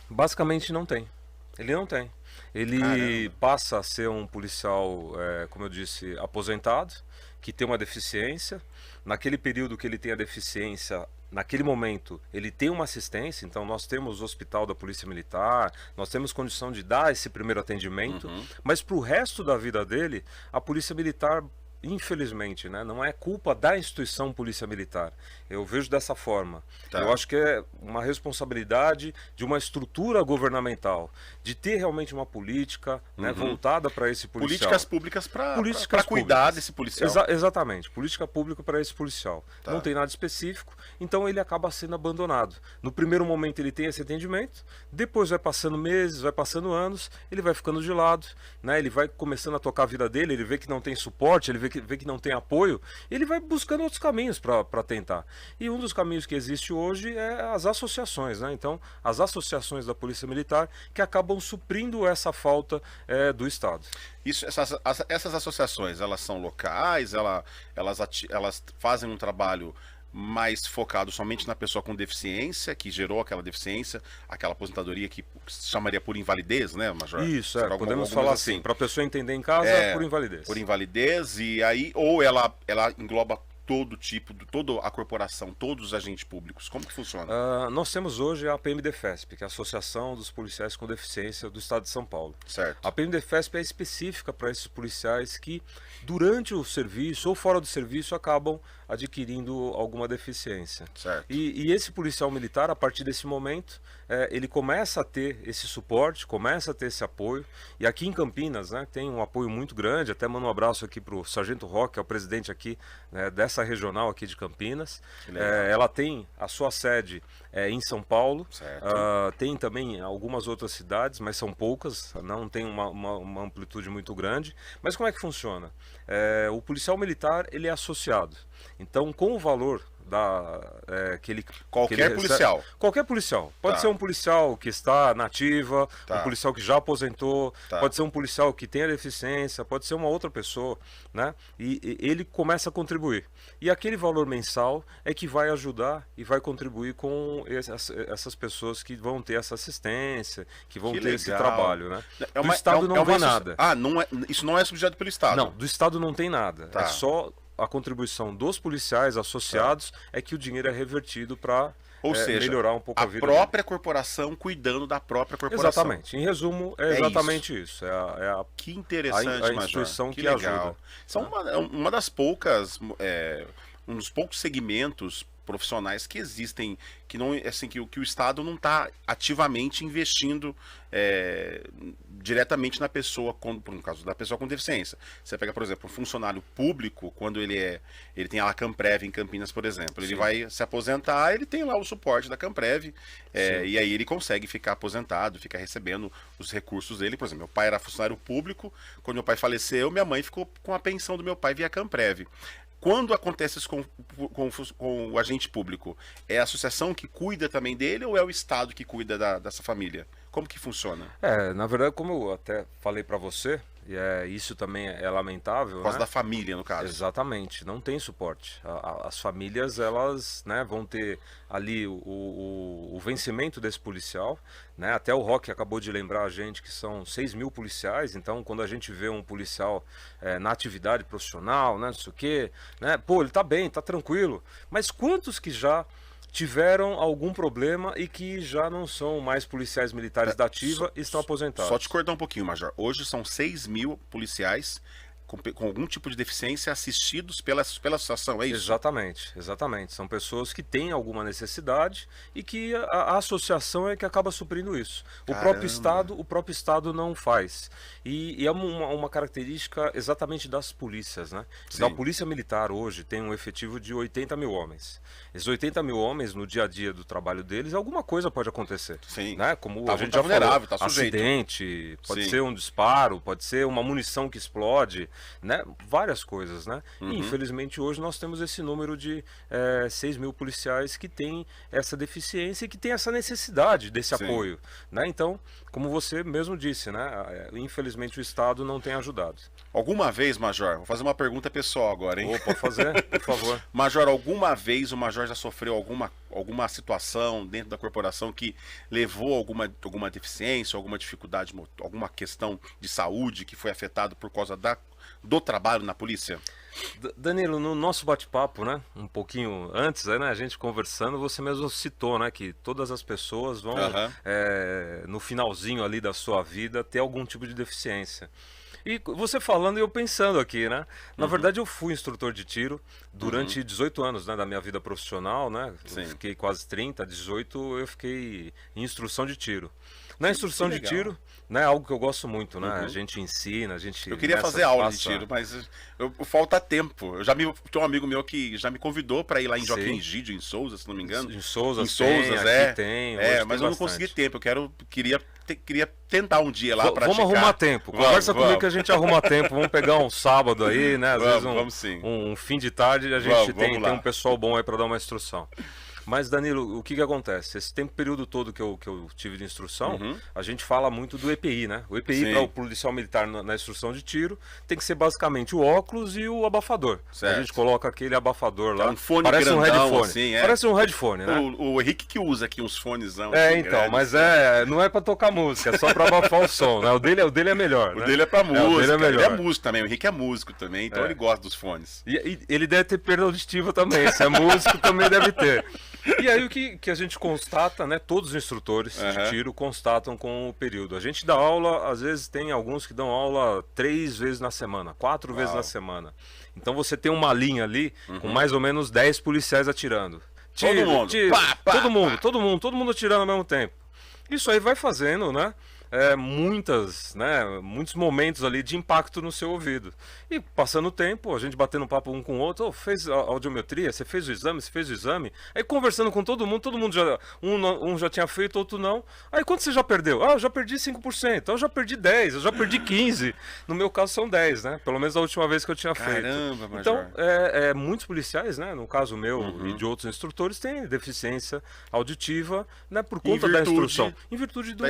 Basicamente não tem. Ele não tem. Ele Caramba. passa a ser um policial, como eu disse, aposentado, que tem uma deficiência. Naquele período que ele tem a deficiência, naquele momento, ele tem uma assistência. Então nós temos o hospital da Polícia Militar, nós temos condição de dar esse primeiro atendimento, mas para o resto da vida dele, a Polícia Militar, infelizmente, né, não é culpa da instituição Polícia Militar. Eu vejo dessa forma. Tá. Eu acho que é uma responsabilidade de uma estrutura governamental, de ter realmente uma política, né, voltada para esse policial. Políticas públicas para Políticas cuidar públicas. desse policial. Exatamente, política pública para esse policial. Tá. Não tem nada específico, então ele acaba sendo abandonado. No primeiro momento ele tem esse atendimento, depois vai passando meses, vai passando anos, ele vai ficando de lado, né? Ele vai começando a tocar a vida dele, ele vê que não tem suporte, ele vê que não tem apoio, ele vai buscando outros caminhos para tentar. E um dos caminhos que existe hoje é as associações, né? Então, as associações da Polícia Militar que acabam suprindo essa falta do Estado. Essas associações, elas são locais, elas fazem um trabalho mais focado somente na pessoa com deficiência, que gerou aquela deficiência, aquela aposentadoria que se chamaria por invalidez, né, Major? Isso, Será podemos algumas falar assim, para a pessoa entender em casa, por invalidez. Por invalidez, e aí, ou ela engloba toda a corporação, todos os agentes públicos. Como que funciona? Nós temos hoje a PMDFESP, que é a Associação dos Policiais com Deficiência do Estado de São Paulo. Certo. A PMDFESP é específica para esses policiais que, durante o serviço ou fora do serviço, acabam adquirindo alguma deficiência. Certo. E esse policial militar, a partir desse momento, ele começa a ter esse suporte, começa a ter esse apoio. E aqui em Campinas, né, tem um apoio muito grande. Até mando um abraço aqui para o Sargento Roque, que é o presidente aqui, né, dessa regional aqui de Campinas. Ela tem a sua sede em São Paulo. Certo. Tem também algumas outras cidades, mas são poucas, não tem uma amplitude muito grande. Mas como é que funciona? O policial militar, ele é associado. Então, com o valor Qualquer policial. Qualquer policial. Pode ser um policial que está na ativa, um policial que já aposentou, pode ser um policial que tenha deficiência, pode ser uma outra pessoa, né? E ele começa a contribuir. E aquele valor mensal é que vai ajudar e vai contribuir com essas pessoas que vão ter essa assistência, que vão ter esse trabalho, né? Do Estado não vem nada. Isso não é subsidiado pelo Estado? Não, do Estado não tem nada. É só a contribuição dos policiais associados é que o dinheiro é revertido para melhorar um pouco a vida. A própria corporação cuidando da própria corporação. Exatamente. Em resumo, é exatamente isso. Que interessante, a instituição Major. que ajuda. São uma das poucas, um dos poucos segmentos profissionais que existem, que não, assim, que o Estado não está ativamente investindo diretamente na pessoa, no caso da pessoa com deficiência. Você pega, por exemplo, um funcionário público, quando ele tem a Camprev em Campinas, por exemplo, ele vai se aposentar, ele tem lá o suporte da Camprev, e aí ele consegue ficar aposentado, fica recebendo os recursos dele. Por exemplo, meu pai era funcionário público, quando meu pai faleceu, minha mãe ficou com a pensão do meu pai via Camprev. Quando acontece isso com o agente público, é a associação que cuida também dele ou é o Estado que cuida dessa família? Como que funciona? Na verdade, como eu até falei para você, isso também é lamentável. Por causa da família, no caso. Exatamente, não tem suporte. As famílias, elas, né, vão ter ali o vencimento desse policial, né? Até o Roque acabou de lembrar a gente que são 6 mil policiais, então quando a gente vê um policial na atividade profissional, né, não sei o quê, né, pô, ele tá bem, tá tranquilo, mas quantos que já tiveram algum problema e que já não são mais policiais militares da ativa e estão aposentados? Só te cortar um pouquinho, Major. Hoje são 6 mil policiais com algum tipo de deficiência assistidos pela associação, é isso? Exatamente. São pessoas que têm alguma necessidade e que a associação é que acaba suprindo isso. O próprio Estado não faz. E é uma característica exatamente das polícias, né? Da Polícia Militar hoje tem um efetivo de 80 mil homens. Esses 80 mil homens, no dia a dia do trabalho deles, alguma coisa pode acontecer. Sim. Né? Como a gente já vulnerável, falou, tá sujeito. Acidente, pode ser um disparo, pode ser uma munição que explode, né? Várias coisas, né? E infelizmente hoje nós temos esse número de 6 mil policiais que têm essa deficiência e que têm essa necessidade desse apoio, né? Então, como você mesmo disse, né? Infelizmente o Estado não tem ajudado. Alguma vez, Major, vou fazer uma pergunta pessoal agora, hein? Pode fazer, por favor. Major, alguma vez o Major já sofreu alguma situação dentro da corporação que levou alguma deficiência, alguma dificuldade, alguma questão de saúde que foi afetado por causa do trabalho na polícia? Danilo, no nosso bate-papo, né, um pouquinho antes, né, a gente conversando, você mesmo citou, né, que todas as pessoas vão, no finalzinho ali da sua vida, ter algum tipo de deficiência. E você falando e eu pensando aqui, né? Na verdade, eu fui instrutor de tiro durante 18 anos, né, da minha vida profissional, né? Eu fiquei quase 30, 18 eu fiquei em instrução de tiro. Na instrução de tiro, né, algo que eu gosto muito, né? A gente ensina, a gente... Eu queria fazer aula de tiro, mas falta tempo. Tem um amigo meu que já me convidou para ir lá em Joaquim Egídio, em Souza, se não me engano. Em Souza, tem. Mas eu não consegui tempo. Queria tentar um dia lá praticar. Vamos arrumar tempo. Conversa comigo que a gente arruma tempo. Vamos pegar um sábado aí, né? Às vezes um fim de tarde a gente tem um pessoal bom aí para dar uma instrução. Mas, Danilo, o que acontece? Esse período todo que eu tive de instrução, a gente fala muito do EPI, né? O EPI para o policial militar na instrução de tiro tem que ser basicamente o óculos e o abafador. A gente coloca aquele abafador lá. Um fone parece grandão, um headphone. Assim, Parece um headphone, né? O Henrique que usa aqui uns fonezão. Então, mas não é para tocar música, é só para abafar o som, né? O dele é melhor, né? O dele é para música. O dele é melhor. Ele é músico também, o Henrique é músico também, então ele gosta dos fones. E ele deve ter perda auditiva também, se é músico também deve ter. E aí o que a gente constata, né? Todos os instrutores de tiro constatam com o período. A gente dá aula, às vezes tem alguns que dão aula 3 vezes na semana, 4 vezes na semana. Então você tem uma linha ali com mais ou menos 10 policiais atirando. Todo mundo. Todo mundo atirando ao mesmo tempo. Isso aí vai fazendo, né? muitos momentos ali de impacto no seu ouvido. E passando o tempo, a gente batendo papo um com o outro, fez a audiometria, você fez o exame, você fez o exame. Aí conversando com todo mundo já, um já tinha feito, outro não. Aí quanto você já perdeu? Eu já perdi 5%, eu já perdi 10%, eu já perdi 15%. No meu caso são 10%, né? Pelo menos a última vez que eu tinha feito. Caramba, Major. Então, muitos policiais, né? No caso meu e de outros instrutores, têm deficiência auditiva, né? Por conta da instrução. Em virtude da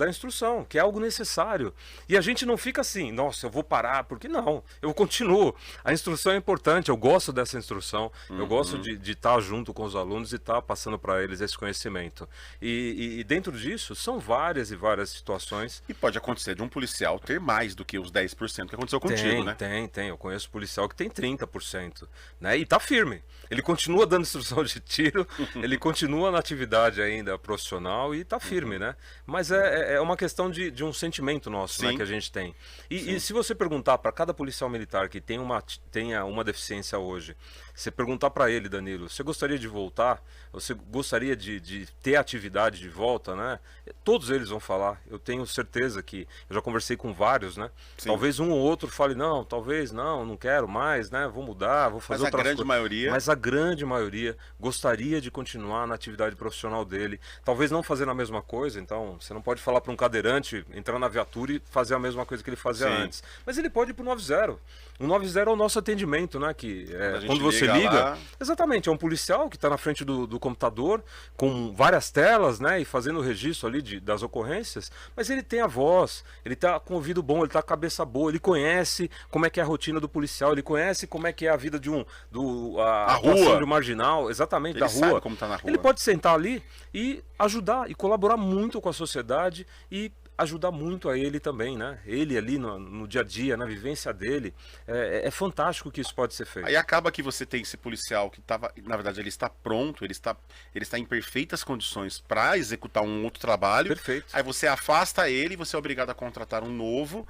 instrução, que é algo necessário. E a gente não fica assim, nossa, eu vou parar, porque não, eu continuo. A instrução é importante, eu gosto dessa instrução, eu gosto de estar junto com os alunos e estar passando para eles esse conhecimento. E dentro disso, são várias e várias situações. E pode acontecer de um policial ter mais do que os 10% que aconteceu contigo, né? Tem. Eu conheço policial que tem 30%, né? E tá firme. Ele continua dando instrução de tiro, ele continua na atividade ainda profissional e tá firme, né? Mas é uma questão de um sentimento nosso, né, que a gente tem. E se você perguntar para cada policial militar que tenha uma deficiência hoje, você perguntar para ele, Danilo, você gostaria de voltar? Você gostaria de ter atividade de volta, né? Todos eles vão falar. Eu tenho certeza que eu já conversei com vários, né? Sim. Talvez um ou outro fale, não, talvez não quero mais, né? Vou mudar, vou fazer outras coisas. Mas a grande maioria gostaria de continuar na atividade profissional dele. Talvez não fazendo a mesma coisa, então você não pode falar para um cadeirante entrar na viatura e fazer a mesma coisa que ele fazia antes. Mas ele pode ir para o 90. O 90 é o nosso atendimento, né? Que quando você liga, exatamente, é um policial que está na frente do computador com várias telas, né? E fazendo o registro ali das ocorrência, mas ele tem a voz, ele tá com o ouvido bom, ele tá com a cabeça boa, ele conhece como é que é a rotina do policial, ele conhece como é que é a vida a atuação de um marginal, exatamente, ele da rua. Sabe como tá na rua. Ele pode sentar ali e ajudar e colaborar muito com a sociedade e ajudar muito a ele também, né? Ele ali no dia a dia, na vivência dele, é fantástico que isso pode ser feito. Aí acaba que você tem esse policial que na verdade, ele está pronto, ele está em perfeitas condições para executar um outro trabalho. Perfeito. Aí você afasta ele, você é obrigado a contratar um novo,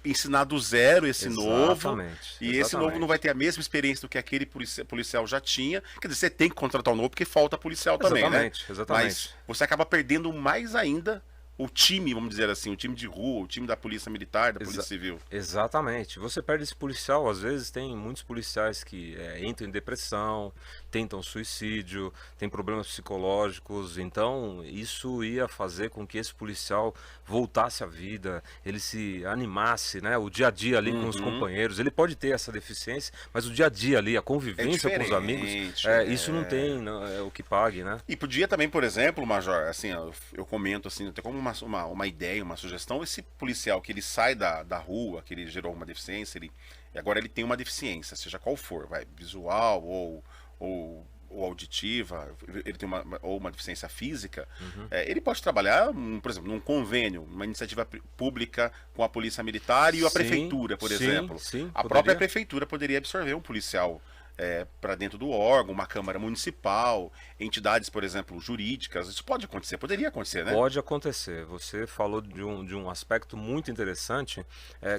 ensinar do zero esse novo. E esse novo não vai ter a mesma experiência do que aquele policial já tinha. Quer dizer, você tem que contratar um novo porque falta policial também, né? Exatamente. Mas você acaba perdendo mais ainda o time, vamos dizer assim, o time de rua, o time da polícia militar, da polícia civil. Exatamente. Você perde esse policial, às vezes tem muitos policiais que entram em depressão, tentam suicídio, tem problemas psicológicos, então isso ia fazer com que esse policial voltasse à vida, ele se animasse, né? O dia a dia ali com os companheiros, ele pode ter essa deficiência, mas o dia a dia ali, a convivência com os amigos, isso não tem o que pague, né? E podia também, por exemplo, Major, assim, eu comento assim, até como uma ideia, uma sugestão, esse policial que ele sai da rua, que ele gerou uma deficiência, agora ele tem uma deficiência, seja qual for, visual ou auditiva, ele tem uma deficiência física, ele pode trabalhar, por exemplo, num convênio, uma iniciativa pública com a polícia militar e a prefeitura, por exemplo. A própria prefeitura poderia absorver um policial para dentro do órgão, uma câmara municipal, entidades, por exemplo, jurídicas. Isso pode acontecer, poderia acontecer, né? Pode acontecer. Você falou de um aspecto muito interessante,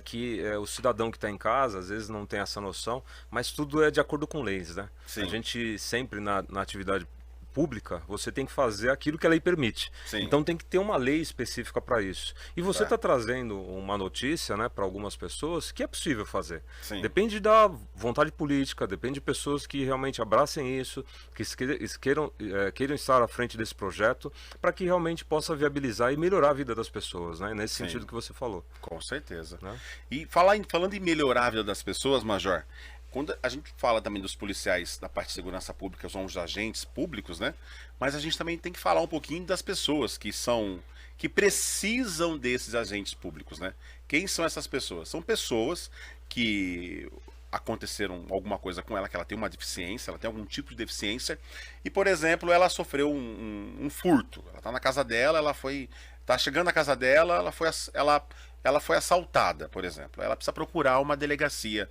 que o cidadão que está em casa, às vezes não tem essa noção, mas tudo é de acordo com leis, né? Sim. A gente sempre na atividade pública, você tem que fazer aquilo que a lei permite. Sim. Então tem que ter uma lei específica para isso. E você está trazendo uma notícia, né, para algumas pessoas que é possível fazer. Sim. Depende da vontade política, depende de pessoas que realmente abracem isso, que queiram estar à frente desse projeto, para que realmente possa viabilizar e melhorar a vida das pessoas, né, nesse sentido que você falou. Com certeza. Né? E falando em melhorar a vida das pessoas, Major, quando a gente fala também dos policiais da parte de segurança pública, são os agentes públicos, né? Mas a gente também tem que falar um pouquinho das pessoas que precisam desses agentes públicos, né? Quem são essas pessoas? São pessoas que aconteceram alguma coisa com ela, que ela tem uma deficiência, ela tem algum tipo de deficiência, e, por exemplo, ela sofreu um furto. Ela está na casa dela, tá chegando na casa dela, ela foi assaltada, por exemplo. Ela precisa procurar uma delegacia.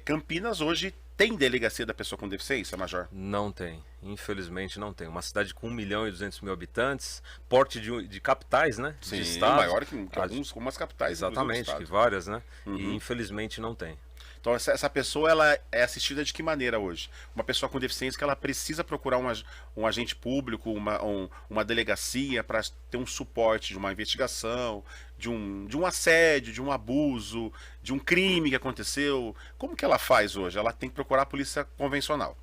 Campinas hoje tem delegacia da pessoa com deficiência, Major? Não tem, infelizmente não tem. Uma cidade com 1.200.000 habitantes, porte de capitais, né? Sim, de estados, maior que algumas capitais. Exatamente, que várias, né? E infelizmente não tem. Então essa pessoa ela é assistida de que maneira hoje? Uma pessoa com deficiência que ela precisa procurar um agente público, uma delegacia para ter um suporte de uma investigação, de um assédio, de um abuso, de um crime que aconteceu. Como que ela faz hoje? Ela tem que procurar a polícia convencional.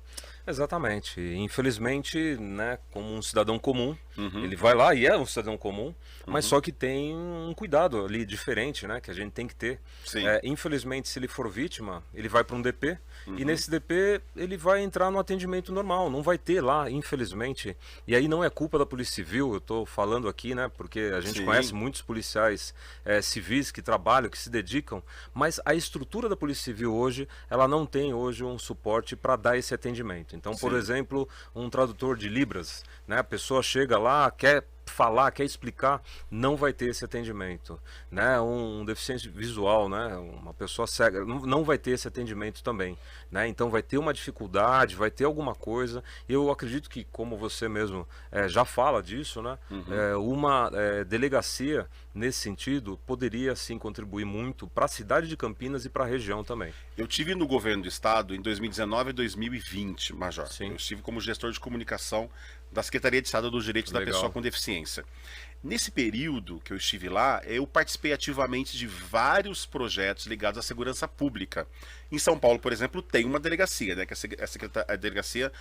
Exatamente. Infelizmente, né, como um cidadão comum, ele vai lá e é um cidadão comum, mas só que tem um cuidado ali diferente, né, que a gente tem que ter. Sim. Infelizmente, se ele for vítima, ele vai para um DP e nesse DP ele vai entrar no atendimento normal, não vai ter lá, infelizmente. E aí não é culpa da Polícia Civil, eu estou falando aqui, né, porque a gente Sim. conhece muitos policiais civis que trabalham, que se dedicam, mas a estrutura da Polícia Civil hoje, ela não tem hoje um suporte para dar esse atendimento. Então, por Sim. exemplo, um tradutor de Libras, né? A pessoa chega lá, quer falar, quer explicar, não vai ter esse atendimento, né? Um deficiente visual, né? Uma pessoa cega, não vai ter esse atendimento também, né? Então vai ter uma dificuldade, vai ter alguma coisa. Eu acredito que, como você mesmo já fala disso, né? Uma delegacia nesse sentido poderia sim contribuir muito para a cidade de Campinas e para a região também. Eu tive no governo do estado em 2019 e 2020, Major. Sim. Eu estive como gestor de comunicação da Secretaria de Estado dos Direitos da Legal. Pessoa com Deficiência. Nesse período que eu estive lá, eu participei ativamente de vários projetos ligados à segurança pública. Em São Paulo, por exemplo, tem uma delegacia, né, que é a Delegacia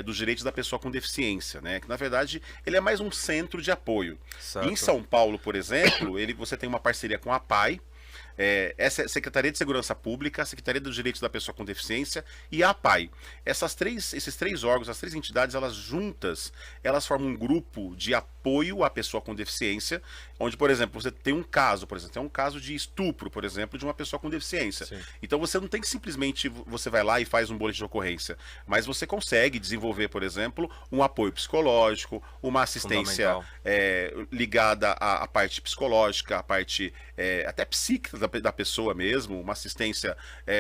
dos Direitos da Pessoa com Deficiência, né, que na verdade ele é mais um centro de apoio. Certo. Em São Paulo, por exemplo, você tem uma parceria com a APAI, essa é a Secretaria de Segurança Pública, a Secretaria dos Direitos da Pessoa com Deficiência e a APAI. Esses três órgãos, as três entidades, elas juntas, elas formam um grupo de apoio à pessoa com deficiência, onde, por exemplo, você tem um caso, de estupro, por exemplo, de uma pessoa com deficiência. Sim. Então você não tem que simplesmente, você vai lá e faz um boletim de ocorrência, mas você consegue desenvolver, por exemplo, um apoio psicológico, uma assistência ligada à parte psicológica, à parte até psíquica da pessoa mesmo, uma assistência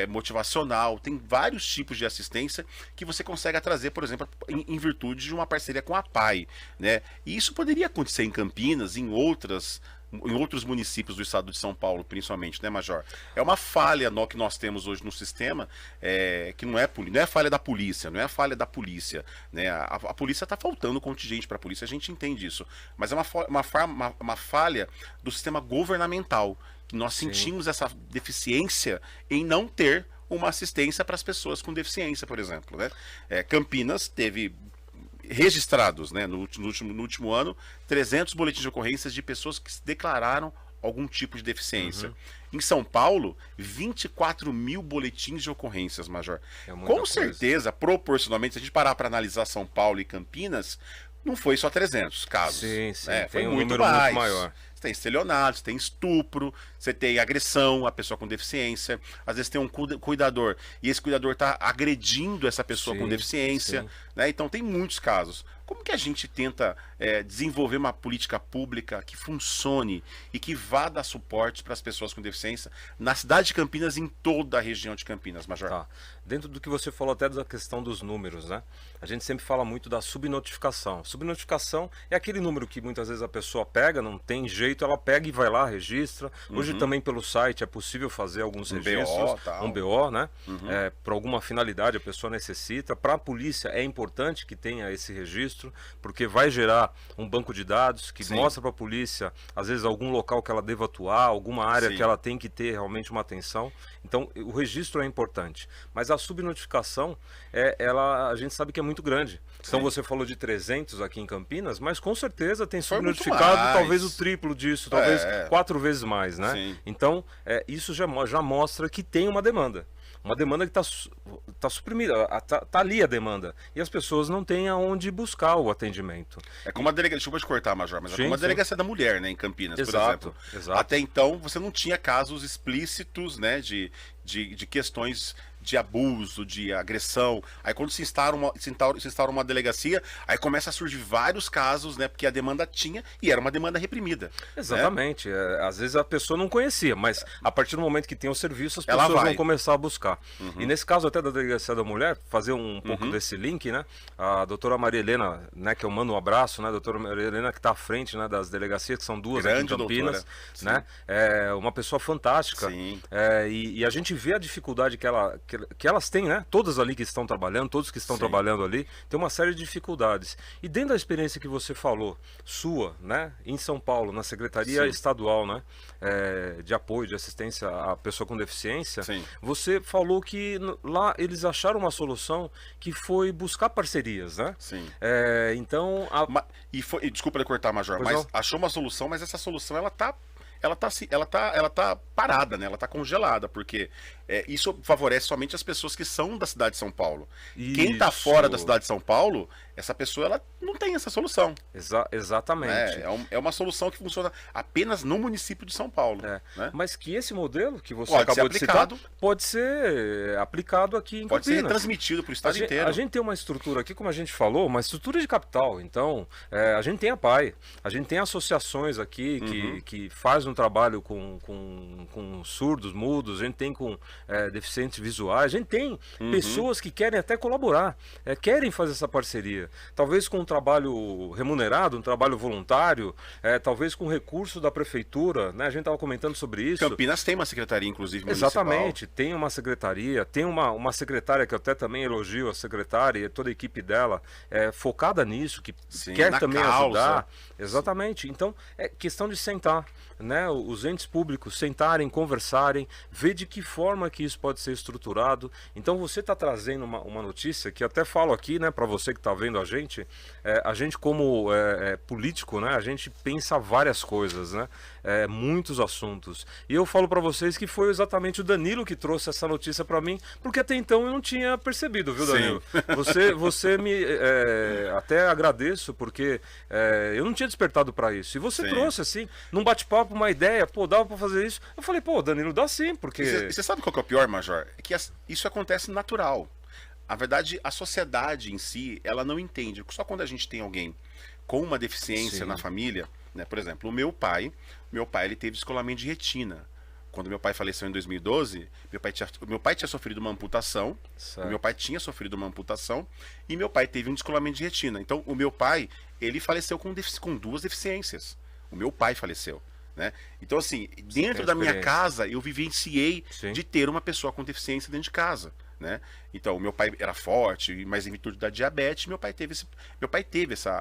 motivacional. Tem vários tipos de assistência que você consegue trazer, por exemplo, em virtude de uma parceria com a APAI, né? E isso poderia acontecer em Campinas, em outros municípios do estado de São Paulo, principalmente, né, Major? É uma falha que nós temos hoje no sistema, que não é falha da polícia, não é a falha da polícia, né? A polícia está faltando contingente para a polícia, a gente entende isso, mas é uma falha do sistema governamental, que nós sentimos essa deficiência em não ter uma assistência para as pessoas com deficiência, por exemplo, né? Campinas teve registrados, né, no último ano, 300 boletins de ocorrências de pessoas que se declararam algum tipo de deficiência. Em São Paulo, 24 mil boletins de ocorrências, Major. Com certeza, proporcionalmente, se a gente parar para analisar São Paulo e Campinas, não foi só 300 casos. Sim, Foi tem um muito número mais. muito maior. Você tem estelionato, você tem estupro, você tem agressão à pessoa com deficiência, às vezes tem um cuidador, e esse cuidador está agredindo essa pessoa com deficiência, né? Então tem muitos casos. Como que a gente tenta desenvolver uma política pública que funcione e que vá dar suporte para as pessoas com deficiência na cidade de Campinas e em toda a região de Campinas, Major? Tá. Dentro do que você falou até da questão dos números, né? A gente sempre fala muito da subnotificação. Subnotificação é aquele número que muitas vezes a pessoa pega, não tem jeito, ela pega e vai lá, registra. Hoje também pelo site é possível fazer alguns registros, um BO, né? Por alguma finalidade a pessoa necessita. Para a polícia é importante que tenha esse registro, porque vai gerar um banco de dados que mostra para a polícia, às vezes, algum local que ela deva atuar, alguma área que ela tem que ter realmente uma atenção. Então, o registro é importante. Mas a subnotificação, a gente sabe que é muito grande. Então, você falou de 300 aqui em Campinas, mas com certeza tem subnotificado talvez o triplo disso, talvez 4 vezes mais, né? Sim. Então, isso já mostra que tem uma demanda. Uma demanda que está suprimida, está ali a demanda. E as pessoas não têm aonde buscar o atendimento. É como a delegacia, desculpa te cortar, Major, mas é como a delegacia da mulher, né, em Campinas, por exemplo. Exato. Até então, você não tinha casos explícitos, né, de questões de abuso, de agressão. Aí quando se instaura uma delegacia, aí começa a surgir vários casos, né? Porque a demanda tinha e era uma demanda reprimida. Exatamente. Né? Às vezes a pessoa não conhecia, mas a partir do momento que tem o serviço, as Ela pessoas vai. vão começar a buscar. E nesse caso até da Delegacia da Mulher, fazer um pouco desse link, né? A doutora Maria Helena, né, que eu mando um abraço, né? A doutora Maria Helena que está à frente, né, das delegacias, que são duas Grande aqui em Campinas, doutora. né? É uma pessoa fantástica. Sim. E a gente vê a dificuldade que elas têm, né? Todas ali que estão trabalhando, todos que estão Sim. trabalhando ali, tem uma série de dificuldades. E dentro da experiência que você falou, sua, né? Em São Paulo, na Secretaria Sim. Estadual, né? De apoio, de assistência à pessoa com deficiência, Sim. você falou que lá eles acharam uma solução que foi buscar parcerias, né? Sim. Então, E desculpa lhe cortar, Major, Pois mas não. achou uma solução, mas essa solução ela tá parada, né? Ela tá congelada, porque isso favorece somente as pessoas que são da cidade de São Paulo. Quem tá Isso. fora da cidade de São Paulo, essa pessoa ela não tem essa solução. Exatamente. É uma solução que funciona apenas no município de São Paulo. Né? Mas que esse modelo que você Pode acabou ser de citar aplicado. pode ser aplicado aqui em Pode ser Campinas. transmitido para o estado inteiro. A gente tem uma estrutura aqui, como a gente falou, uma estrutura de capital. Então, a gente tem a PAI, a gente tem associações aqui que faz um trabalho com surdos, mudos, a gente tem com deficientes visuais, a gente tem pessoas que querem até colaborar, querem fazer essa parceria. Talvez com um trabalho remunerado, um trabalho voluntário, talvez com recurso da prefeitura, né? A gente estava comentando sobre isso. Campinas tem uma secretaria, inclusive, municipal. Exatamente, tem uma secretaria, tem uma secretária que eu até também elogio a secretária e toda a equipe dela, focada nisso, que Sim, quer na também causa. ajudar. Exatamente. Então, é questão de sentar, né? Os entes públicos sentarem, conversarem, ver de que forma que isso pode ser estruturado. Então, você está trazendo uma notícia que eu até falo aqui, né, para você que está vendo a gente como político, né, a gente pensa várias coisas, né, muitos assuntos. E eu falo para vocês que foi exatamente o Danilo que trouxe essa notícia para mim, porque até então eu não tinha percebido, viu, Danilo? Você me até agradeço, porque eu não tinha despertado para isso. E você Sim. trouxe, assim, num bate-papo, uma ideia, pô, dava para fazer isso. Eu falei, pô, Danilo, dá sim, porque... E você sabe qual que é o pior, Major? É que isso acontece natural. Na verdade, a sociedade em si, ela não entende. Só quando a gente tem alguém com uma deficiência Sim. na família, né? Por exemplo, o meu pai ele teve descolamento de retina. Quando meu pai faleceu em 2012, meu pai tinha sofrido uma amputação, Certo. meu pai tinha sofrido uma amputação e meu pai teve um descolamento de retina. Então, o meu pai, ele faleceu com duas deficiências. O meu pai faleceu. Né? Então, assim, dentro da minha casa, eu vivenciei Sim. de ter uma pessoa com deficiência dentro de casa. Né? Então, o meu pai era forte, mas em virtude da diabetes, meu pai teve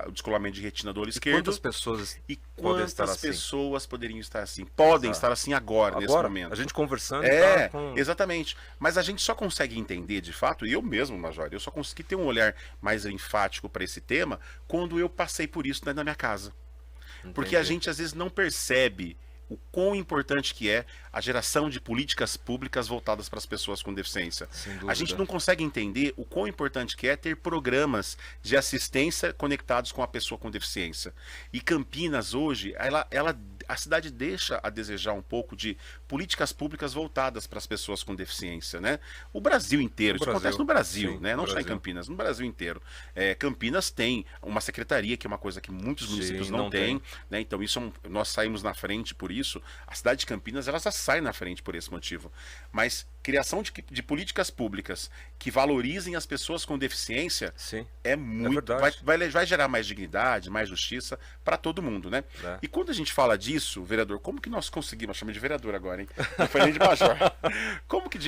o descolamento de retina do olho esquerdo. Quantas pessoas E podem estar quantas assim? pessoas poderiam estar assim? Podem Exato. estar assim agora, nesse momento. A gente conversando, tá com... Exatamente. Mas a gente só consegue entender de fato, e eu mesmo, Major, eu só consegui ter um olhar mais enfático para esse tema quando eu passei por isso, né, na minha casa. Porque a gente às vezes não percebe o quão importante que é a geração de políticas públicas voltadas para as pessoas com deficiência. Sem dúvida. A gente não consegue entender o quão importante que é ter programas de assistência conectados com a pessoa com deficiência. E Campinas hoje, a cidade deixa a desejar um pouco de políticas públicas voltadas para as pessoas com deficiência, né? O Brasil inteiro, isso acontece no Brasil, Sim, né? Não só em Brasil. Campinas, no Brasil inteiro. Campinas tem uma secretaria, que é uma coisa que muitos municípios não não têm, né? Então nós saímos na frente por isso. A cidade de Campinas, ela já sai na frente por esse motivo. Mas criação de políticas públicas que valorizem as pessoas com deficiência Sim. é muito... verdade. vai gerar mais dignidade, mais justiça para todo mundo, né? É. E quando a gente fala disso, vereador, como que nós conseguimos... Chama de vereador agora, hein? Não foi nem de major. Como que a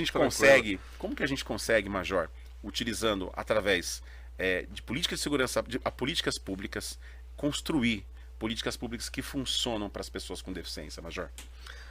gente consegue, Major, utilizando através de políticas de segurança, políticas públicas, construir políticas públicas que funcionam para as pessoas com deficiência, Major?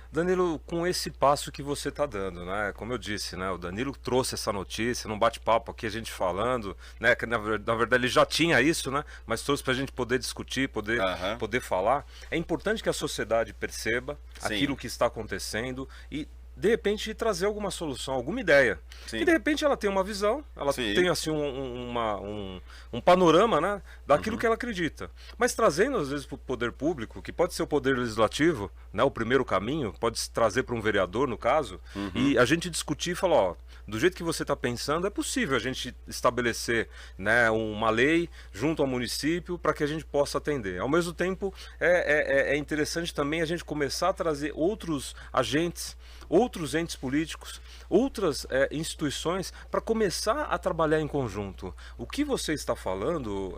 Danilo, com esse passo que você está dando, né? Como eu disse, né? O Danilo trouxe essa notícia num bate-papo aqui, a gente falando, né? Que na verdade ele já tinha isso, né? Mas trouxe para a gente poder discutir, poder falar. É importante que a sociedade perceba Sim. aquilo que está acontecendo e de repente trazer alguma solução, alguma ideia. Sim. E de repente ela tem uma visão, ela Sim. tem assim um panorama, né, daquilo que ela acredita. Mas trazendo às vezes para o poder público, que pode ser o poder legislativo, né, o primeiro caminho, pode se trazer para um vereador no caso, e a gente discutir e falar, ó, do jeito que você está pensando, é possível a gente estabelecer, né, uma lei junto ao município para que a gente possa atender. Ao mesmo tempo, é interessante também a gente começar a trazer outros agentes, outros entes políticos, outras instituições para começar a trabalhar em conjunto. O que você está falando,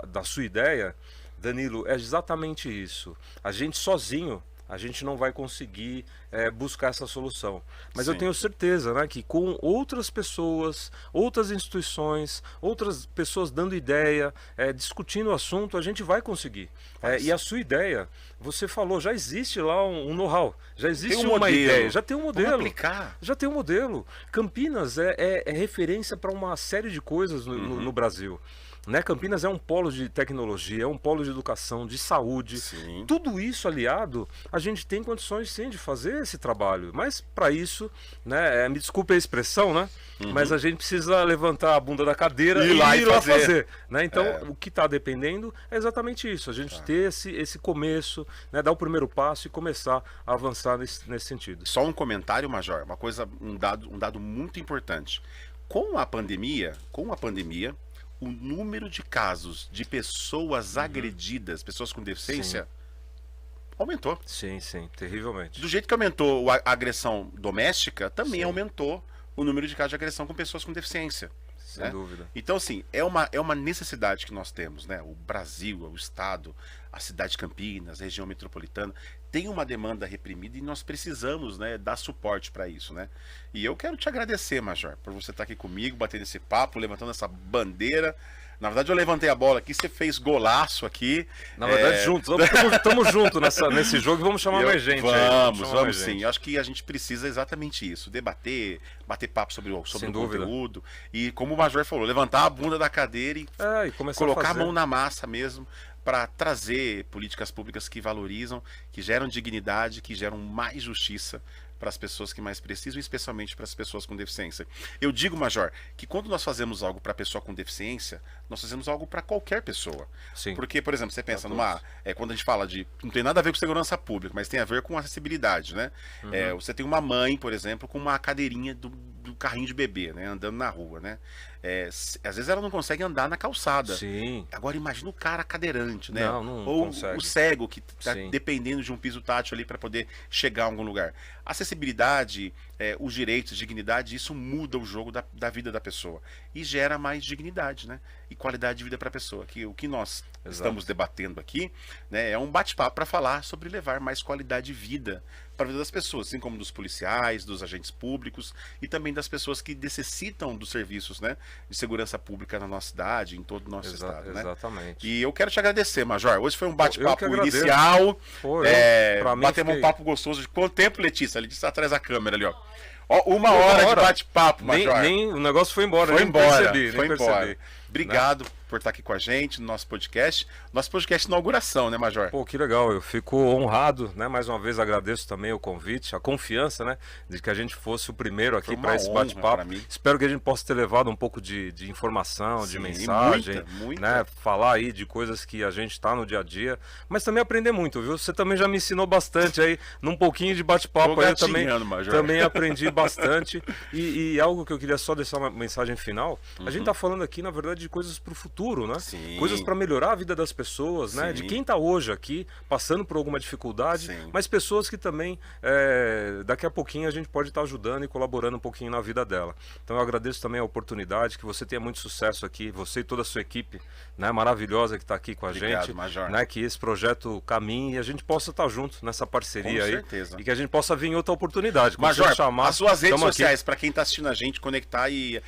da sua ideia, Danilo, é exatamente isso. A gente sozinho, a gente não vai conseguir buscar essa solução. Mas Sim. eu tenho certeza, né, que com outras pessoas, outras instituições, outras pessoas dando ideia, discutindo o assunto, a gente vai conseguir. E a sua ideia, você falou, já existe lá um know-how, já existe Tem um uma modelo. ideia, já tem um Vamos modelo. aplicar. Já tem um modelo. Campinas é referência para uma série de coisas no Brasil. Né? Campinas é um polo de tecnologia, é um polo de educação, de saúde. Sim. Tudo isso aliado, a gente tem condições sim de fazer esse trabalho. Mas para isso, né, me desculpe a expressão, né? Mas a gente precisa levantar a bunda da cadeira e ir lá fazer. Né? Então, o que está dependendo é exatamente isso. A gente ter esse começo, né, dar o primeiro passo e começar a avançar nesse sentido. Só um comentário, Major, um dado muito importante. Com a pandemia, o número de casos de pessoas agredidas, pessoas com deficiência, aumentou. Sim, terrivelmente. Do jeito que aumentou a agressão doméstica, também aumentou o número de casos de agressão com pessoas com deficiência. Sem dúvida. Então, assim, é uma necessidade que nós temos, né? O Brasil, o Estado, a cidade de Campinas, a região metropolitana, tem uma demanda reprimida e nós precisamos, né, dar suporte para isso, né? E eu quero te agradecer, Major, por você estar aqui comigo, batendo esse papo, levantando essa bandeira. Na verdade, eu levantei a bola aqui, você fez golaço aqui. Na verdade, juntos. Estamos juntos nesse jogo e vamos chamar mais gente. Vamos sim. Eu acho que a gente precisa exatamente isso. Bater papo sobre o conteúdo. E como o Major falou, levantar a bunda da cadeira e colocar a mão na massa mesmo para trazer políticas públicas que valorizam, que geram dignidade, que geram mais justiça para as pessoas que mais precisam, especialmente para as pessoas com deficiência. Eu digo, Major, que quando nós fazemos algo para a pessoa com deficiência, nós fazemos algo para qualquer pessoa. Sim. Porque, por exemplo, você pensa quando a gente fala de... Não tem nada a ver com segurança pública, mas tem a ver com acessibilidade, né? Você tem uma mãe, por exemplo, com uma cadeirinha do carrinho de bebê, né? Andando na rua, né? Às vezes ela não consegue andar na calçada. Sim. Agora imagina o cara cadeirante, né? Não Ou consegue. o cego que está dependendo de um piso tátil ali para poder chegar a algum lugar. Acessibilidade, os direitos, dignidade, isso muda o jogo da vida da pessoa e gera mais dignidade, né? E qualidade de vida para a pessoa. Que o que nós estamos debatendo aqui, né, é um bate-papo para falar sobre levar mais qualidade de vida para a vida das pessoas, assim como dos policiais, dos agentes públicos e também das pessoas que necessitam dos serviços, né, de segurança pública na nossa cidade, em todo o nosso estado, né? Exatamente. E eu quero te agradecer, Major. Hoje foi um bate-papo inicial. Batemos um papo gostoso. De quanto tempo, Letícia? Letícia está atrás da câmera ali, ó. Uma hora de bate-papo, Major. O negócio foi embora. Foi embora. Percebi. Obrigado por estar aqui com a gente no nosso podcast. Nosso podcast de inauguração, né, Major? Pô, que legal. Eu fico honrado, né? Mais uma vez agradeço também o convite, a confiança, né? De que a gente fosse o primeiro aqui para esse bate-papo. Espero que a gente possa ter levado um pouco de informação, de mensagem, muita. Né? Falar aí de coisas que a gente está no dia a dia, mas também aprender muito, viu? Você também já me ensinou bastante aí, num pouquinho de bate-papo aí, também aprendi bastante. E algo que eu queria só deixar uma mensagem final, a gente tá falando aqui, na verdade, de coisas para o futuro, né? Sim. Coisas para melhorar a vida das pessoas, né? De quem está hoje aqui, passando por alguma dificuldade, mas pessoas que também, daqui a pouquinho, a gente pode estar ajudando e colaborando um pouquinho na vida dela. Então eu agradeço também a oportunidade, que você tenha muito sucesso aqui, você e toda a sua equipe, né, maravilhosa que está aqui com a gente, Major. Né, que esse projeto caminhe e a gente possa estar junto nessa parceria com aí. Certeza. E que a gente possa vir em outra oportunidade. Major, as suas redes sociais, para quem está assistindo a gente, conectar e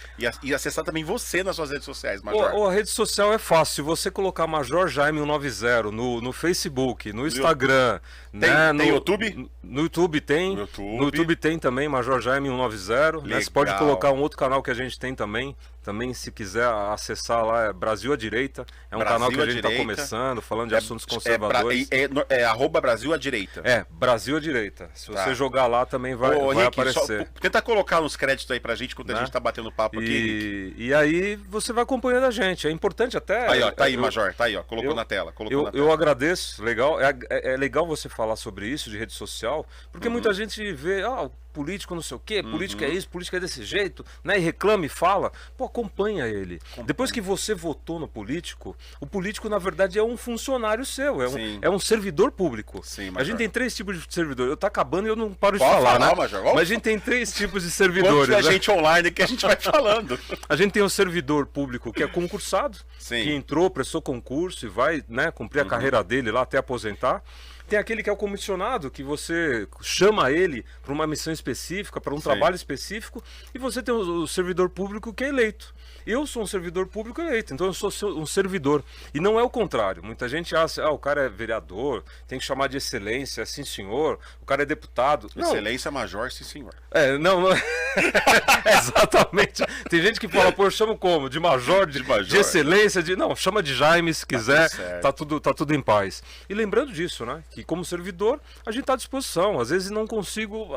acessar também você nas suas redes sociais, Major. A rede social é fácil. Se você colocar Major Jaime 190 no Facebook, no Instagram, né? Tem YouTube? No YouTube tem. No YouTube tem também Major Jaime 190. Né? Você pode colocar um outro canal que a gente tem também. Também, se quiser acessar lá, é Brasil à Direita. É um canal que a gente está começando, falando de assuntos conservadores. É arroba Brasil à Direita. É, Brasil à Direita. Se você jogar lá, também vai Henrique, aparecer. Tenta colocar uns créditos aí pra gente quando a gente tá batendo papo aqui, Henrique. E aí você vai acompanhando a gente. É importante até... Aí, ó, tá aí, Major. Tá aí, ó. Colocou na tela. Eu agradeço. Legal. É legal você falar sobre isso de rede social, porque muita gente vê... político não sei o quê, político é isso, político é desse jeito, né? E reclama e fala. Pô, acompanha ele. Depois que você votou no político, o político, na verdade, é um funcionário seu, é um servidor público. Sim, a gente tem 3 tipos de servidor. Eu tá acabando e eu não paro de falar, né? Major, mas a gente tem 3 tipos de servidores. Quanto de gente online que a gente vai falando. A gente tem o servidor público que é concursado, Sim. que entrou, prestou concurso e vai, né, cumprir a carreira dele lá até aposentar. Tem aquele que é o comissionado, que você chama ele para uma missão específica, para um trabalho específico, e você tem o servidor público que é eleito. Eu sou um servidor público eleito, então eu sou um servidor. E não é o contrário. Muita gente acha, o cara é vereador, tem que chamar de excelência, sim senhor, o cara é deputado. Excelência Major, sim senhor. Não. Exatamente. Tem gente que fala, pô, eu chamo como? De major, de excelência, não, chama de Jaime se quiser, tá tudo em paz. E lembrando disso, né? Que como servidor, a gente está à disposição. Às vezes não consigo,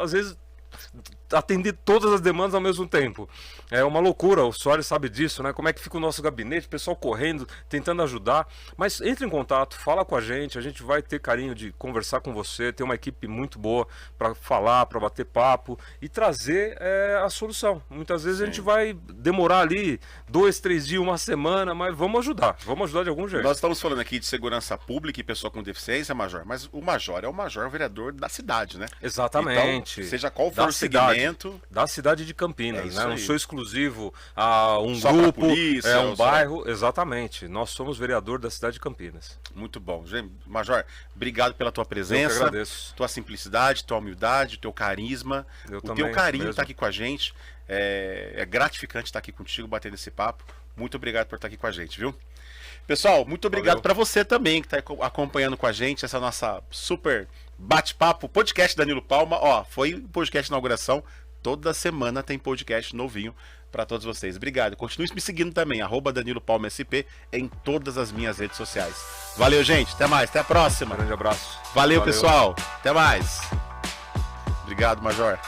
atender todas as demandas ao mesmo tempo. É uma loucura, o Soares sabe disso, né? Como é que fica o nosso gabinete, o pessoal correndo, tentando ajudar. Mas entre em contato, fala com a gente vai ter carinho de conversar com você, ter uma equipe muito boa para falar, para bater papo e trazer a solução. Muitas vezes a gente vai demorar ali 2, 3 dias, uma semana, mas vamos ajudar de algum jeito. Nós estamos falando aqui de segurança pública e pessoa com deficiência, Major, mas o Major é o vereador da cidade, né? Exatamente. Então, seja qual for o segmento... Da cidade de Campinas, né? Não sou exclusivo a um só grupo, polícia, um bairro, exatamente. Nós somos vereador da cidade de Campinas. Muito bom. Major, obrigado pela tua presença. Eu que agradeço. Tua simplicidade, tua humildade, teu carisma. Teu carinho estar aqui com a gente. É gratificante estar aqui contigo, batendo esse papo. Muito obrigado por estar aqui com a gente, viu? Pessoal, muito obrigado para você também que está acompanhando com a gente essa nossa super bate-papo, podcast Danilo Palma. Ó, foi o podcast de inauguração. Toda semana tem podcast novinho para todos vocês. Obrigado. Continue me seguindo também, @DaniloPalmaSP em todas as minhas redes sociais. Valeu, gente. Até mais. Até a próxima. Grande abraço. Valeu, pessoal. Até mais. Obrigado, Major.